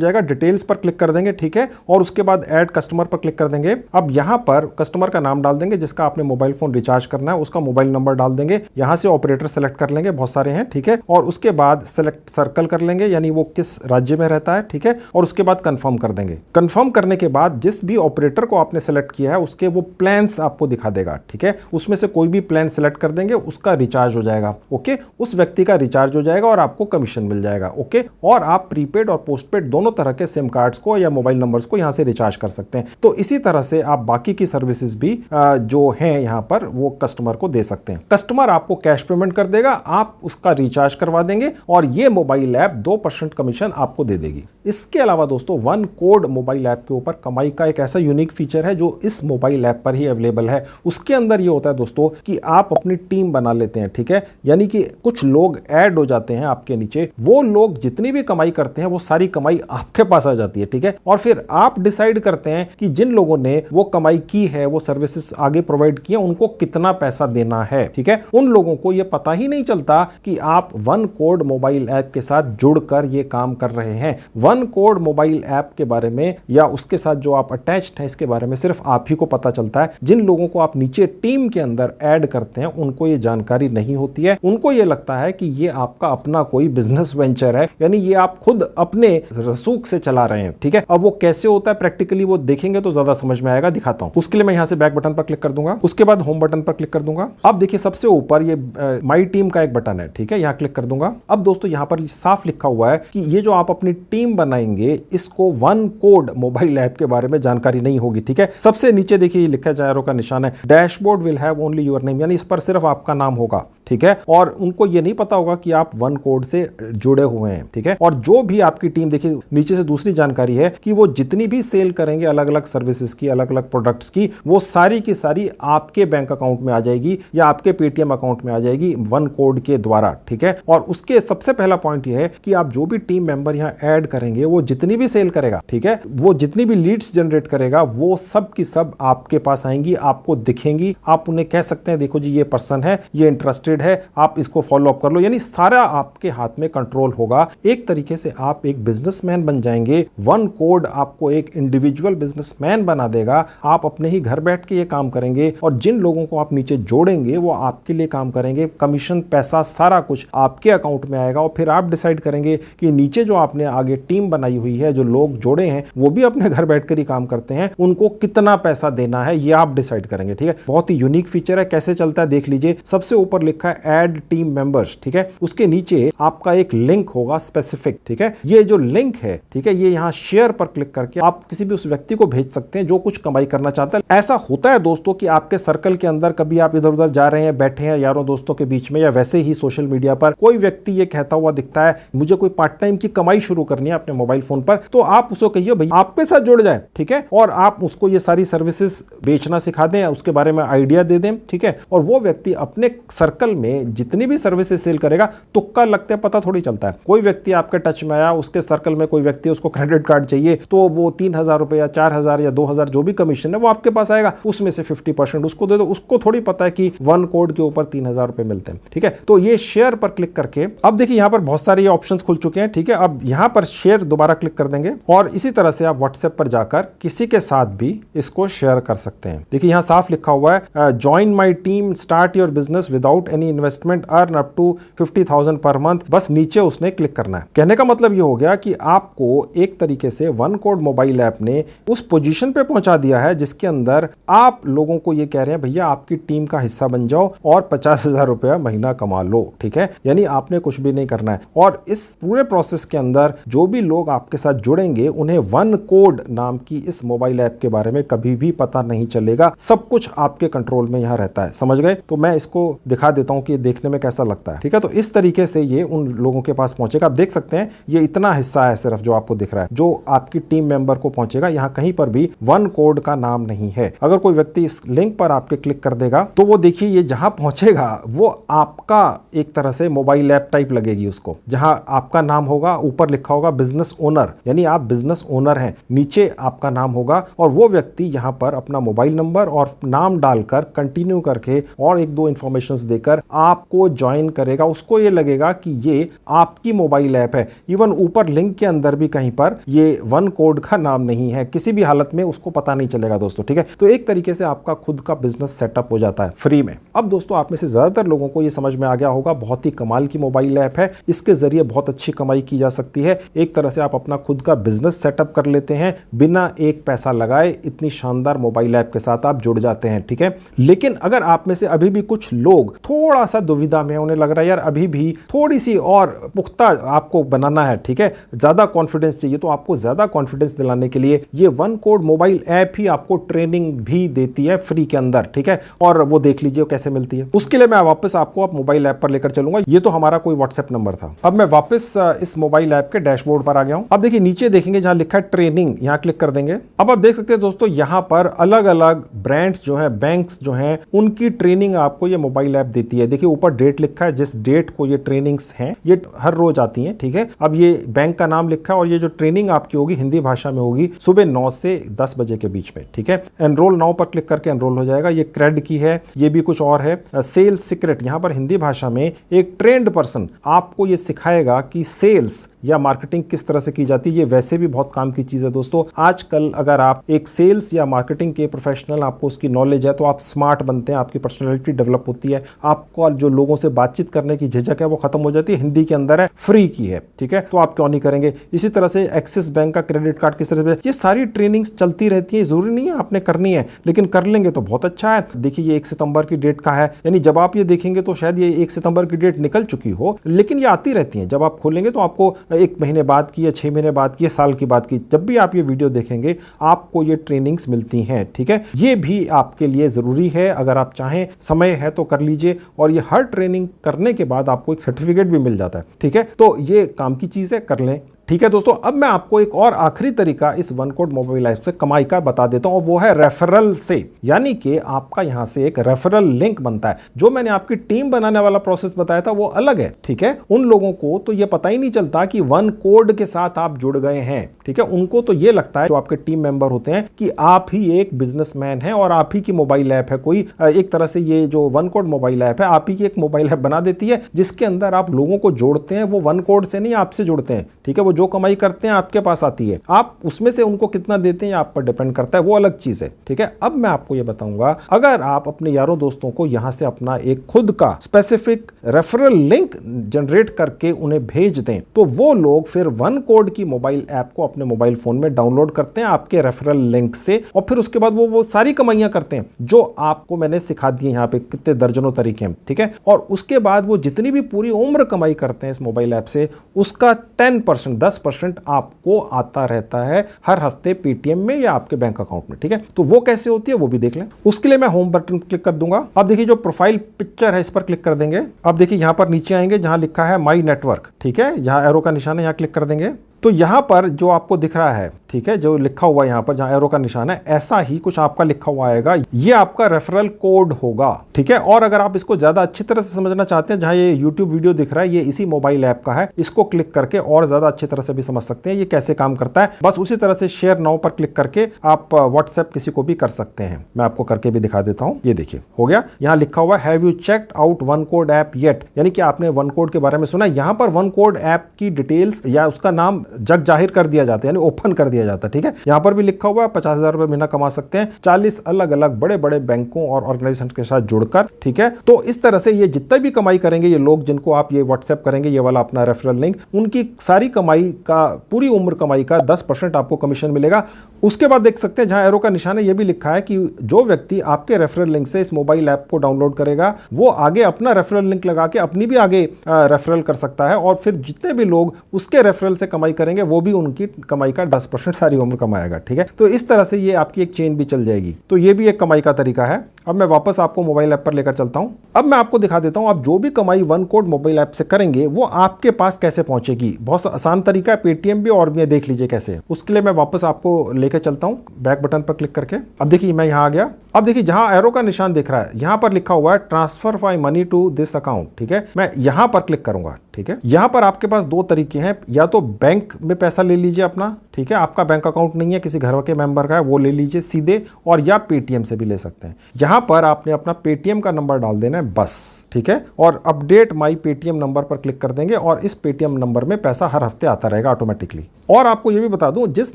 जाएगा। डिटेल्स पर क्लिक कर देंगे। ठीक है, और उसके बाद ऐड कस्टमर पर क्लिक कर देंगे। अब यहां पर कस्टमर का नाम डाल देंगे जिसका आपने मोबाइल फोन रिचार्ज करना है, उसका मोबाइल नंबर डाल देंगे। यहां से ऑपरेटर सेलेक्ट कर लेंगे, बहुत सारे हैं। ठीक है, और उसके बाद सेलेक्ट सर्कल कर लेंगे, यानी वो किस राज्य में रहता है। ठीक है, और उसके बाद कंफर्म कर देंगे। कंफर्म करने के बाद जिस भी ऑपरेटर को आपने सेलेक्ट किया है उसके वो प्लान्स आपको दिखा देगा। ठीक है, उसमें से कोई भी प्लान सेलेक्ट कर देंगे, उसका रिचार्ज हो जाएगा। ओके, उस व्यक्ति का रिचार्ज हो जाएगा और आपको कमीशन मिल जाएगा। ओके, और आप प्रीपेड और पोस्टपेड दोनों तरह के सिम कार्ड्स को या मोबाइल नंबर्स को यहां से रिचार्ज कर सकते हैं। तो इसी तरह से आप बाकी की सर्विसेज भी जो हैं यहां पर वो कस्टमर को दे सकते हैं। कस्टमर आपको कैश पेमेंट कर देगा, आप उसका रिचार्ज करवा देंगे और ये मोबाइल ऐप 2% कमीशन आपको दे देगी। इसके अलावा दोस्तों वन कोड मोबाइल ऐप के ऊपर कमाई का एक ऐसा यूनिक फीचर है जो इस मोबाइल ऐप पर ही अवेलेबल है। उसके अंदर ये होता है दोस्तों कि आप अपनी टीम बना लेते हैं। ठीक है, यानी कि कुछ लोग ऐड हो जाते हैं आपके नीचे, वो लोग जितनी भी कमाई करते हैं वो सारी कमाई आपके पास आ जाती है। ठीक है, और फिर आप डिसाइड करते हैं कि जिन लोगों ने वो कमाई की है, वो सर्विसेज आगे प्रोवाइड किए, उनको कितना पैसा देना है। ठीक है, उन लोगों को ये पता ही नहीं चलता कि आप वन कोड मोबाइल ऐप के साथ जुड़कर ये काम कर रहे हैं। वन कोड मोबाइल ऐप के बारे में या उसके साथ जो आप अटैच्ड हैं इसके बारे में सिर्फ आप ही को पता चलता है। जिन लोगों को आप नीचे टीम के अंदर ऐड करते हैं उनको ये जानकारी नहीं होती है। उनको ये लगता है कि ये आपका अपना कोई बिजनेस वेंचर है, यानी ये आप खुद अपने रसूख से चला रहे हैं। ठीक है, अब वो कैसे होता है प्रैक्टिकली वो देखेंगे तो ज्यादा समझ में आएगा, दिखाता हूं। उसके लिए मैं यहां से बैक बटन पर क्लिक कर दूंगा, उसके बाद होम बटन पर क्लिक कर दूंगा। अब देखिए सबसे ऊपर ये माई टीम का एक बटन है। ठीक है, यहां क्लिक कर दूंगा। अब दोस्तों यहां पर साफ लिखा हुआ है कि ये जो आप अपनी टीम बनाएंगे इसको वन कोड मोबाइल ऐप के बारे में जानकारी नहीं होगी। ठीक है, सबसे नीचे देखिए लिखा है एरो का निशान है, dashboard will have only your name, यानी इस पर सिर्फ आपका नाम होगा। ठीक है, और उनको ये नहीं पता होगा कि आप वन कोड से जुड़े हुए हैं। ठीक है, और जो भी आपकी टीम, देखिए नीचे से दूसरी जानकारी है कि वो जितनी भी सेल करेंगे अलग अलग सर्विसेज की, अलग अलग प्रोडक्ट्स की, वो सारी की सारी आपके बैंक अकाउंट में आ जाएगी या आपके पेटीएम अकाउंट में आ जाएगी वन कोड के द्वारा। ठीक है, और उसके सबसे पहला पॉइंट ये है कि आप जो भी टीम मेंबर यहां ऐड करेंगे वो जितनी भी सेल करेगा, ठीक है, वो जितनी भी लीड्स जनरेट करेगा वो सब की सब आपके पास आएंगी, आपको दिखेंगी। आप उन्हें कह सकते हैं देखो जी ये पर्सन है, ये इंटरेस्टेड है, आप इसको फॉलो अप कर लो, यानी सारा आपके हाथ में कंट्रोल होगा। एक तरीके से आप एक बिजनेसमैन बन जाएंगे। वन कोड आपको एक इंडिविजुअल बिजनेसमैन बना देगा। आप अपने ही घर बैठ के ये काम करेंगे और जिन लोगों को आप नीचे जोड़ेंगे वो आपके लिए काम करेंगे। कमीशन, पैसा, सारा कुछ आपके अकाउंट में आएगा और फिर आप डिसाइड करेंगे कि नीचे जो आपने आगे टीम बनाई हुई है, जो लोग जोड़े हैं वो भी अपने घर बैठकर ही काम करते हैं, उनको कितना पैसा देना है ये आप डिसाइड करेंगे। ठीक है, बहुत ही यूनिक फीचर है। कैसे चलता है देख लीजिए। सबसे ऊपर लिखा है ऐड टीम मेंबर्स। ठीक है, उसके नीचे आपका एक लिंक होगा स्पेसिफिक। ठीक है, ये जो जो लिंक है, ठीक है, ये यहाँ शेयर पर क्लिक करके आप किसी भी उस व्यक्ति को भेज सकते हैं जो कुछ कमाई करना चाहता है। ऐसा होता है दोस्तों कि आपके सर्कल के अंदर कभी आप इधर उधर जा रहे हैं, बैठे हैं यारों दोस्तों के बीच में, या वैसे ही सोशल मीडिया पर कोई व्यक्ति ये कहता हुआ दिखता है मुझे कोई पार्ट टाइम की कमाई शुरू करनी है अपने मोबाइल फोन पर, तो आप उसको कहिए भाई आपके साथ जुड़ जाए, ठीक है, और आप उसको ये सारी सर्विसेज बेचना सिखा दें, उसके बारे में आइडिया दे दें, ठीक है, और वो व्यक्ति अपने सर्कल में जितनी भी सर्विसेज सेल करेगा, तुक्का लगते पता थोड़ी चलता है। कोई व्यक्ति आपके टच में आया, उसके सर्कल में कोई व्यक्ति, उसको क्रेडिट कार्ड चाहिए, तो वो 3,000 रुपए या 4,000 या 2,000 जो भी कमीशन है वो आपके पास आएगा, उसमें से 50% उसको दे दो। उसको थोड़ी पता है कि वन कोड के ऊपर 3,000 रुपए मिलते हैं, ठीक है। तो ये शेयर पर क्लिक करके अब देखिए यहां पर बहुत सारे ऑप्शंस खुल चुके हैं, ठीक है। अब यहां पर शेयर दोबारा क्लिक कर देंगे और इसी तरह से आप व्हाट्सएप पर जाकर किसी के साथ भी इसको शेयर कर सकते हैं। देखिए यहां साफ लिखा हुआ है join my team, start your business without any investment, earn up to 50,000 per month. बस नीचे उसने क्लिक करना है। कहने का मतलब ये हो गया कि आपको एक तरीके से वन कोड मोबाइल ऐप ने उस पोजीशन पे पहुंचा दिया है जिसके अंदर आप लोगों को ये कह रहे हैं भैया आपकी टीम का हिस्सा बन जाओ और 50,000 रुपया महीना कमा लो, ठीक है। यानी आपने कुछ भी नहीं करना है। और इस पूरे प्रोसेस के अंदर जो भी लोग आपके साथ जुड़ेंगे उन्हें वन कोड नाम की इस मोबाइल ऐप के बारे में कभी भी पता नहीं चलेगा। सब कुछ आपके कंट्रोल में यहां रहता है, समझ गए। तो मैं इसको दिखा देता हूं कि ये देखने में कैसा लगता है, ठीक है। तो इस तरीके से ये उन लोगों के पास पहुंचेगा। आप देख सकते हैं ये इतना हिस्सा है सिर्फ जो आपको दिख रहा है, जो आपकी टीम मेंबर को पहुंचेगा। यहां कहीं पर भी वन कोड का नाम नहीं है। अगर कोई व्यक्ति इस लिंक पर आपके क्लिक कर देगा तो वो देखिए ये जहां पहुंचेगा वो आपका एक तरह से मोबाइल ऐप टाइप लगेगी उसको, जहां आपका नाम होगा, ऊपर लिखा होगा बिजनेस ओनर, यानी आप बिजनेस ओनर हैं, नीचे आपका नाम होगा और वो व्यक्ति यहां पर अपना मोबाइल नंबर और नाम डालकर कंटिन्यू करके और एक दो इंफॉर्मेशंस देकर आपको ज्वाइन करेगा। उसको ये लगेगा कि ये आपकी मोबाइल ऐप है। इवन ऊपर लिंक के अंदर भी कहीं पर ये वन कोड का नाम नहीं है, किसी भी हालत में उसको पता नहीं चलेगा दोस्तों, ठीक है। तो एक तरीके से आपका खुद का बिजनेस सेटअप हो जाता है फ्री में। अब दोस्तों आप में से ज्यादातर लोगों को ये समझ में आ गया होगा, बहुत ही कमाल की मोबाइल ऐप है, इसके जरिए बहुत अच्छी कमाई की जा सकती है। एक तरह से आप अपना खुद का बिजनेस सेटअप कर लेते हैं बिना एक पैसा लगाए। इतनी शानदार मोबाइल ऐप के साथ आप जुड़ जाते हैं, ठीक है। लेकिन अगर आप में से अभी भी कुछ लोग थोड़ा सा दुविधा में, उन्हें लग रहा है यार अभी भी थोड़ी सी और पुख्ता आपको बनाना है, ठीक है, ज्यादा कॉन्फिडेंस चाहिए, तो आपको ज्यादा कॉन्फिडेंस दिलाने के लिए ये वन कोड मोबाइल ऐप ही आपको ट्रेनिंग भी देती है फ्री के अंदर, ठीक है। और वो देख लीजिए कैसे मिलती है। उसके लिए मैं वापस आपको आप मोबाइल ऐप पर लेकर चलूंगा। ये तो हमारा कोई व्हाट्सएप नंबर था। अब मैं वापस इस मोबाइल ऐप के डैशबोर्ड पर आ गया हूं। अब देखिए नीचे देखेंगे जहां लिखा है ट्रेनिंग, यहां क्लिक कर देंगे। अब आप देख सकते हैं दोस्तों यहां पर अलग अलग ब्रांड्स जो है, बैंक्स जो हैं, उनकी ट्रेनिंग आपको ये मोबाइल ऐप देती है। देखिए ऊपर डेट लिखा है, जिस डेट को ये ट्रेनिंग्स हैं ये हर रोज आती हैं, ठीक है। अब ये बैंक का नाम लिखा है और ये जो ट्रेनिंग आपकी होगी हिंदी भाषा में होगी सुबह 9 से 10 बजे के बीच में, ठीक है। एनरोल नाउ पर क्लिक करके एनरोल हो जाएगा। ये क्रेड की है, ये भी कुछ और है। सेल्स सीक्रेट, यहां पर हिंदी भाषा में एक ट्रेंड पर्सन आपको ये सिखाएगा कि सेल्स या मार्केटिंग किस तरह से की जाती है। ये वैसे भी बहुत काम की चीज है दोस्तों। आजकल अगर आप एक सेल्स या मार्केटिंग के प्रोफेशनल, आपको उसकी नॉलेज है तो आप स्मार्ट बनते हैं, आपकी पर्सनैलिटी डेवलप होती है, आपको जो लोगों से बातचीत करने की झिझक है वो खत्म हो जाती है। हिंदी के अंदर है, फ्री की है, ठीक है, तो आप क्यों नहीं करेंगे। इसी तरह से एक्सिस बैंक का क्रेडिट कार्ड किस तरह से, ये सारी ट्रेनिंग्स चलती रहती है। जरूरी नहीं है आपने करनी है, लेकिन कर लेंगे तो बहुत अच्छा है। देखिए ये 1 सितंबर की डेट का है, यानी जब आप ये देखेंगे तो शायद ये 1 सितंबर की डेट निकल चुकी हो, लेकिन ये आती रहती है। जब आप खोलेंगे तो आपको 1 महीने बाद की या 6 महीने बाद की या साल की बाद की, जब भी आप ये वीडियो देखेंगे आपको ये ट्रेनिंग्स मिलती हैं, ठीक है। ये भी आपके लिए जरूरी है, अगर आप चाहें, समय है तो कर लीजिए। और ये हर ट्रेनिंग करने के बाद आपको एक सर्टिफिकेट भी मिल जाता है, ठीक है। तो ये काम की चीज है, कर लें, ठीक है दोस्तों। अब मैं आपको एक और आखिरी तरीका इस वन कोड मोबाइल ऐप से कमाई का बता देता हूं, और वो है रेफरल से। यानी कि आपका यहां से एक रेफरल लिंक बनता है। जो मैंने आपकी टीम बनाने वाला प्रोसेस बताया था वो अलग है, ठीक है। उन लोगों को तो ये पता ही नहीं चलता कि वन कोड के साथ आप जुड़ गए हैं, ठीक है। उनको तो ये लगता है, जो आपके टीम मेंबर होते हैं, कि आप ही एक बिजनेसमैन हैं और आप ही की मोबाइल ऐप है कोई। एक तरह से ये जो वन कोड मोबाइल ऐप है आप ही की एक मोबाइल ऐप बना देती है, जिसके अंदर आप लोगों को जोड़ते हैं। वो वन कोड से नहीं, आपसे जुड़ते हैं, ठीक है। वो जो कमाई करते हैं आपके पास आती है, आप उसमें से उनको कितना देते हैं आप पर डिपेंड करता है, वो अलग चीज है, ठीक है। अब मैं आपको ये बताऊंगा, अगर आप अपने यारों दोस्तों को यहां से अपना एक खुद का स्पेसिफिक रेफरल लिंक जनरेट करके उन्हें भेज दें, तो वो लोग फिर वन कोड की मोबाइल ऐप को अपने मोबाइल फोन में डाउनलोड करते हैं आपके रेफरल लिंक से, और फिर उसके बाद वो सारी कमाइयां करते हैं जो आपको मैंने सिखा दी यहाँ पे, कितने दर्जनों तरीके हैं, ठीक है। और उसके बाद वो जितनी भी पूरी उम्र कमाई करते हैं इस मोबाइल ऐप से, उसका 10%, 10% आपको आता रहता है हर हफ्ते पेटीएम में या आपके बैंक अकाउंट में। ठीक है, तो वो कैसे होती है वो भी देख लें। उसके लिए मैं होम बटन क्लिक कर दूंगा। अब देखिए जो प्रोफाइल पिक्चर है इस पर क्लिक कर देंगे। अब देखिए यहां पर नीचे आएंगे जहां लिखा है माई नेटवर्क। ठीक है, यहां एरो का निशान है, यहां क्लिक कर देंगे तो यहां पर जो आपको दिख रहा है, ठीक है, जो लिखा हुआ है यहां पर जहां एरो का निशान है, ऐसा ही कुछ आपका लिखा हुआ आएगा। ये आपका रेफरल कोड होगा। ठीक है, और अगर आप इसको ज्यादा अच्छी तरह से समझना चाहते हैं, जहां ये YouTube वीडियो दिख रहा है ये इसी मोबाइल ऐप का है, इसको क्लिक करके और ज्यादा अच्छी तरह से भी समझ सकते हैं ये कैसे काम करता है। बस उसी तरह से शेयर नाउ पर क्लिक करके आप व्हाट्सएप किसी को भी कर सकते हैं। मैं आपको करके भी दिखा देता हूं। ये देखिए हो गया, यहां लिखा हुआ have you checked out one code app yet, यानी कि आपने वन कोड के बारे में सुना। यहां पर वन कोड ऐप की डिटेल्स या उसका नाम जग जाहिर कर दिया जाता है, यानी ओपन कर दिया जाता है। ठीक है, यहां पर भी लिखा हुआ है 50,000 रुपए महीना कमा सकते हैं 40 अलग अलग बड़े बड़े बैंकों और ऑर्गेनाइजेशन के साथ जुड़कर। ठीक है, तो इस तरह से ये जितना भी कमाई करेंगे ये लोग, जिनको आप ये व्हाट्सएप करेंगे ये वाला अपना रेफरल लिंक, उनकी सारी कमाई का, पूरी उम्र कमाई का 10% आपको कमीशन मिलेगा। उसके बाद देख सकते हैं जहां एरो का निशान है ये भी लिखा है कि जो व्यक्ति आपके रेफरल लिंक से इस मोबाइल ऐप को डाउनलोड करेगा वो आगे अपना रेफरल लिंक लगा के अपनी भी आगे रेफरल कर सकता है, और फिर जितने भी लोग उसके रेफरल से कमाई करेंगे वो भी उनकी कमाई का 10% सारी उम्र कमाएगा। ठीक है, तो इस तरह से ये आपकी एक चेन भी चल जाएगी। तो ये भी एक कमाई का तरीका है। अब मैं वापस आपको मोबाइल ऐप पर लेकर चलता हूं। अब मैं आपको दिखा देता हूं आप जो भी कमाई वन कोड मोबाइल ऐप से करेंगे वो आपके पास कैसे पहुंचेगी। बहुत आसान तरीका है, पेटीएम भी और भी देख लीजिए कैसे। उसके लिए मैं वापस आपको लेकर चलता हूं बैक बटन पर क्लिक करके। अब देखिए मैं यहां आ गया। अब देखिए जहां एरो का निशान दिख रहा है यहां पर लिखा हुआ है transfer my money to this account. ठीक है, मैं यहां पर क्लिक करूंगा। ठीक है, यहां पर आपके पास दो तरीके हैं, या तो बैंक में पैसा ले लीजिए अपना, ठीक है, आपका बैंक अकाउंट नहीं है किसी घर के मेंबर का है वो ले लीजिए सीधे, और या पेटीएम से भी ले सकते हैं। यहां पर आपने अपना पेटीएम का नंबर डाल देना है बस। ठीक है, और अपडेट माई पेटीएम नंबर पर क्लिक कर देंगे और इस पेटीएम नंबर में पैसा हर हफ्ते आता रहेगा ऑटोमेटिकली। और आपको यह भी बता दूं, जिस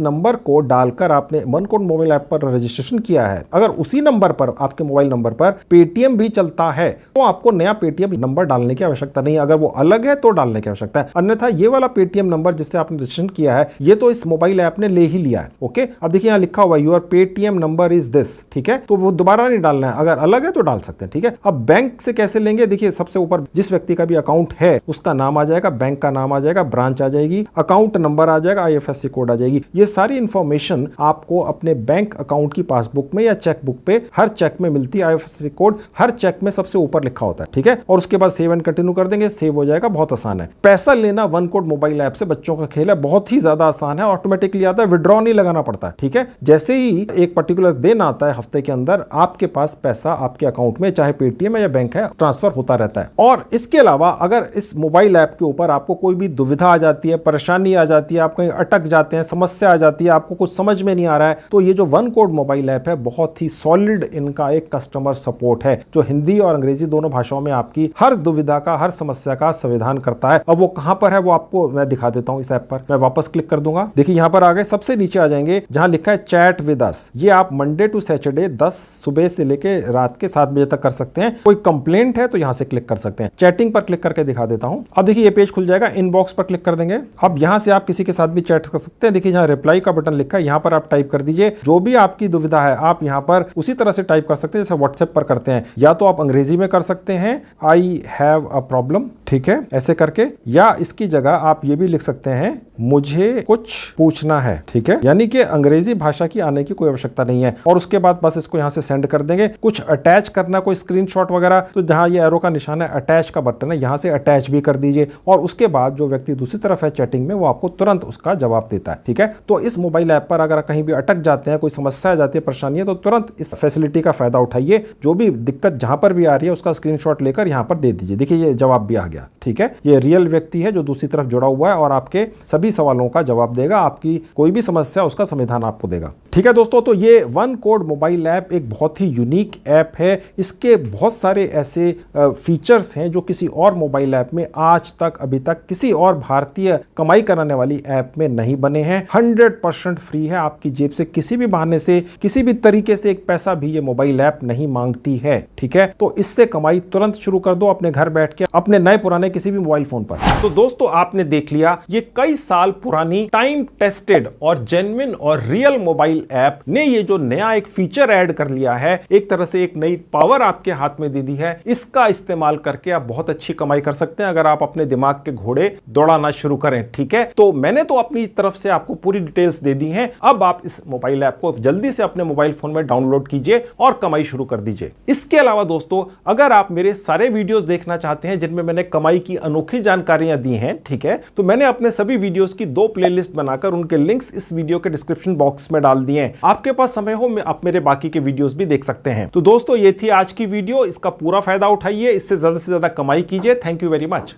नंबर को डालकर आपने वन कोड मोबाइल ऐप पर रजिस्ट्रेशन किया है, अगर उसी नंबर पर, आपके मोबाइल नंबर पर पेटीएम भी चलता है तो आपको नया पेटीएम नंबर डालने की आवश्यकता नहीं है। अगर वो अलग है तो डालने की आवश्यकता है, अन्यथा ये वाला पेटीएम नंबर जिससे आपने रजिस्ट्रेशन किया है ये तो इस मोबाइल ऐप ने ले ही लिया है। ओके, अब देखिए यहां लिखा हुआ your Paytm number is this. ठीक है, तो वो दोबारा नहीं डालना है, अगर अलग है तो डाल सकते हैं। ठीक है, अब बैंक से कैसे लेंगे, देखिए सबसे ऊपर जिस व्यक्ति का भी अकाउंट है उसका नाम आ जाएगा, बैंक का नाम आ जाएगा, ब्रांच आ जाएगी, अकाउंट नंबर आ जाएगा, IFSC कोड आ जाएगी। ये सारी इंफॉर्मेशन आपको अपने बैंक अकाउंट की पासबुक में या चेकबुक पे हर चेक में मिलती है। IFSC कोड हर चेक में सबसे ऊपर लिखा होता है। ठीक है, और उसके बाद सेव एंड कंटिन्यू कर देंगे, सेव हो जाएगा। बहुत आसान है। पैसा लेना वन कोड मोबाइल ऐप से बच्चों का खेल है, बहुत ही ज्यादा आसान है, ऑटोमेटिकली आता है, विड्रॉ नहीं लगाना पड़ता है। ठीक है, जैसे ही एक पर्टिकुलर दिन आता है हफ्ते के अंदर आपके पास पैसा आपके अकाउंट में, चाहे पेटीएम है या बैंक है, ट्रांसफर होता रहता है। और इसके अलावा अगर इस मोबाइल ऐप के ऊपर आपको कोई भी दुविधा आ जाती है, परेशानी आ जाती है, आप कहीं अटक जाते हैं, समस्या आ जाती है, आपको कुछ समझ में नहीं आ रहा है, तो ये जो वन कोड मोबाइल ऐप है बहुत ही सॉलिड इनका एक कस्टमर सपोर्ट है जो हिंदी और अंग्रेजी दोनों भाषाओं में आपकी हर दुविधा का, हर समस्या का समाधान करता है। अब वो कहां पर है वो आपको मैं दिखा देता हूं। इस ऐप पर मैं वापस क्लिक कर दूंगा। देखिए यहां पर आ गए, सबसे नीचे आ जाएंगे जहां लिखा है चैट विद अस। ये आप मंडे टू सैटरडे 10 सुबह से लेके रात के 7 बजे तक कर सकते हैं। कोई कंप्लेंट है तो यहां से क्लिक कर सकते हैं। चैटिंग पर क्लिक करके दिखा देता हूं। अब देखिए ये पेज खुल जाएगा, इनबॉक्स पर क्लिक कर देंगे। अब यहां से आप किसी के साथ भी चैट कर सकते हैं। देखिए यहां रिप्लाई का बटन लिखा है, यहां पर आप टाइप कर दीजिए जो भी आपकी दुविधा है, आप यहां पर उसी तरह से टाइप कर सकते हैं जैसे व्हाट्सएप पर करते हैं। या तो आप अंग्रेजी में कर सकते हैं आई हैव अ प्रॉब्लम, ठीक है, ऐसे करके, या इसकी जगह आप ये भी लिख सकते हैं मुझे कुछ पूछना है। ठीक है, यानी कि अंग्रेजी भाषा की आने की कोई आवश्यकता नहीं है। और उसके बाद बस इसको यहां से सेंड कर देंगे। कुछ अटैच करना, कोई स्क्रीनशॉट वगैरह, तो जहां ये एरो का निशान है अटैच का बटन है, यहां से अटैच भी कर दीजिए। और उसके बाद जो व्यक्ति दूसरी तरफ है चैटिंग में वो आपको तुरंत उसका जवाब देता है। ठीक है, तो इस मोबाइल ऐप पर अगर कहीं भी अटक जाते हैं, कोई समस्या आ जाती है, परेशानी है, तो तुरंत इस फैसिलिटी का फायदा उठाइए। जो भी दिक्कत जहां पर भी आ रही है उसका स्क्रीनशॉट लेकर यहां पर दे दीजिए। देखिए ये जवाब भी आ गया। ठीक है, ये रियल व्यक्ति है जो दूसरी तरफ जुड़ा हुआ है और आपके सभी सवालों का जवाब देगा, आपकी कोई भी समस्या उसका समाधान आपको देगा। ठीक है दोस्तों, तो ये वन कोड मोबाइल ऐप एक बहुत ही यूनिक ऐप है। इसके बहुत सारे ऐसे फीचर्स हैं जो किसी और मोबाइल ऐप में आज तक, अभी तक किसी और भारतीय कमाई कराने वाली ऐप में नहीं बने हैं। 100% फ्री है, आपकी जेब से किसी भी बहाने से, किसी भी तरीके से एक पैसा भी ये मोबाइल ऐप नहीं मांगती है। ठीक है, तो इससे कमाई तुरंत शुरू कर दो अपने घर बैठ के, अपने नए पुराने किसी भी मोबाइल फोन पर। तो दोस्तों आपने देख लिया, ये कई साल साल पुरानी टाइम टेस्टेड और जेन्युइन और रियल मोबाइल ऐप ने ये जो नया एक फीचर ऐड कर लिया है, एक तरह से एक नई पावर आपके हाथ में दे दी है। इसका इस्तेमाल करके आप बहुत अच्छी कमाई कर सकते हैं अगर आप अपने दिमाग के घोड़े दौड़ाना शुरू करें। ठीक है, तो मैंने तो अपनी तरफ से आपको पूरी डिटेल्स दे दी हैं। अब आप इस मोबाइल ऐप को जल्दी से अपने मोबाइल फोन में डाउनलोड कीजिए और कमाई शुरू कर दीजिए। इसके अलावा दोस्तों, अगर आप मेरे सारे वीडियोस देखना चाहते हैं जिनमें मैंने कमाई की अनोखी जानकारियां दी हैं, ठीक है, तो मैंने अपने सभी वीडियोस की 2 प्लेलिस्ट बनाकर उनके लिंक्स इस वीडियो के डिस्क्रिप्शन बॉक्स में डाल दिए हैं। आपके पास समय हो आप मेरे बाकी के वीडियोस भी देख सकते हैं। तो दोस्तों, ये थी आज की वीडियो। इसका पूरा फायदा उठाइए, इससे ज्यादा कमाई कीजिए। Thank you very much.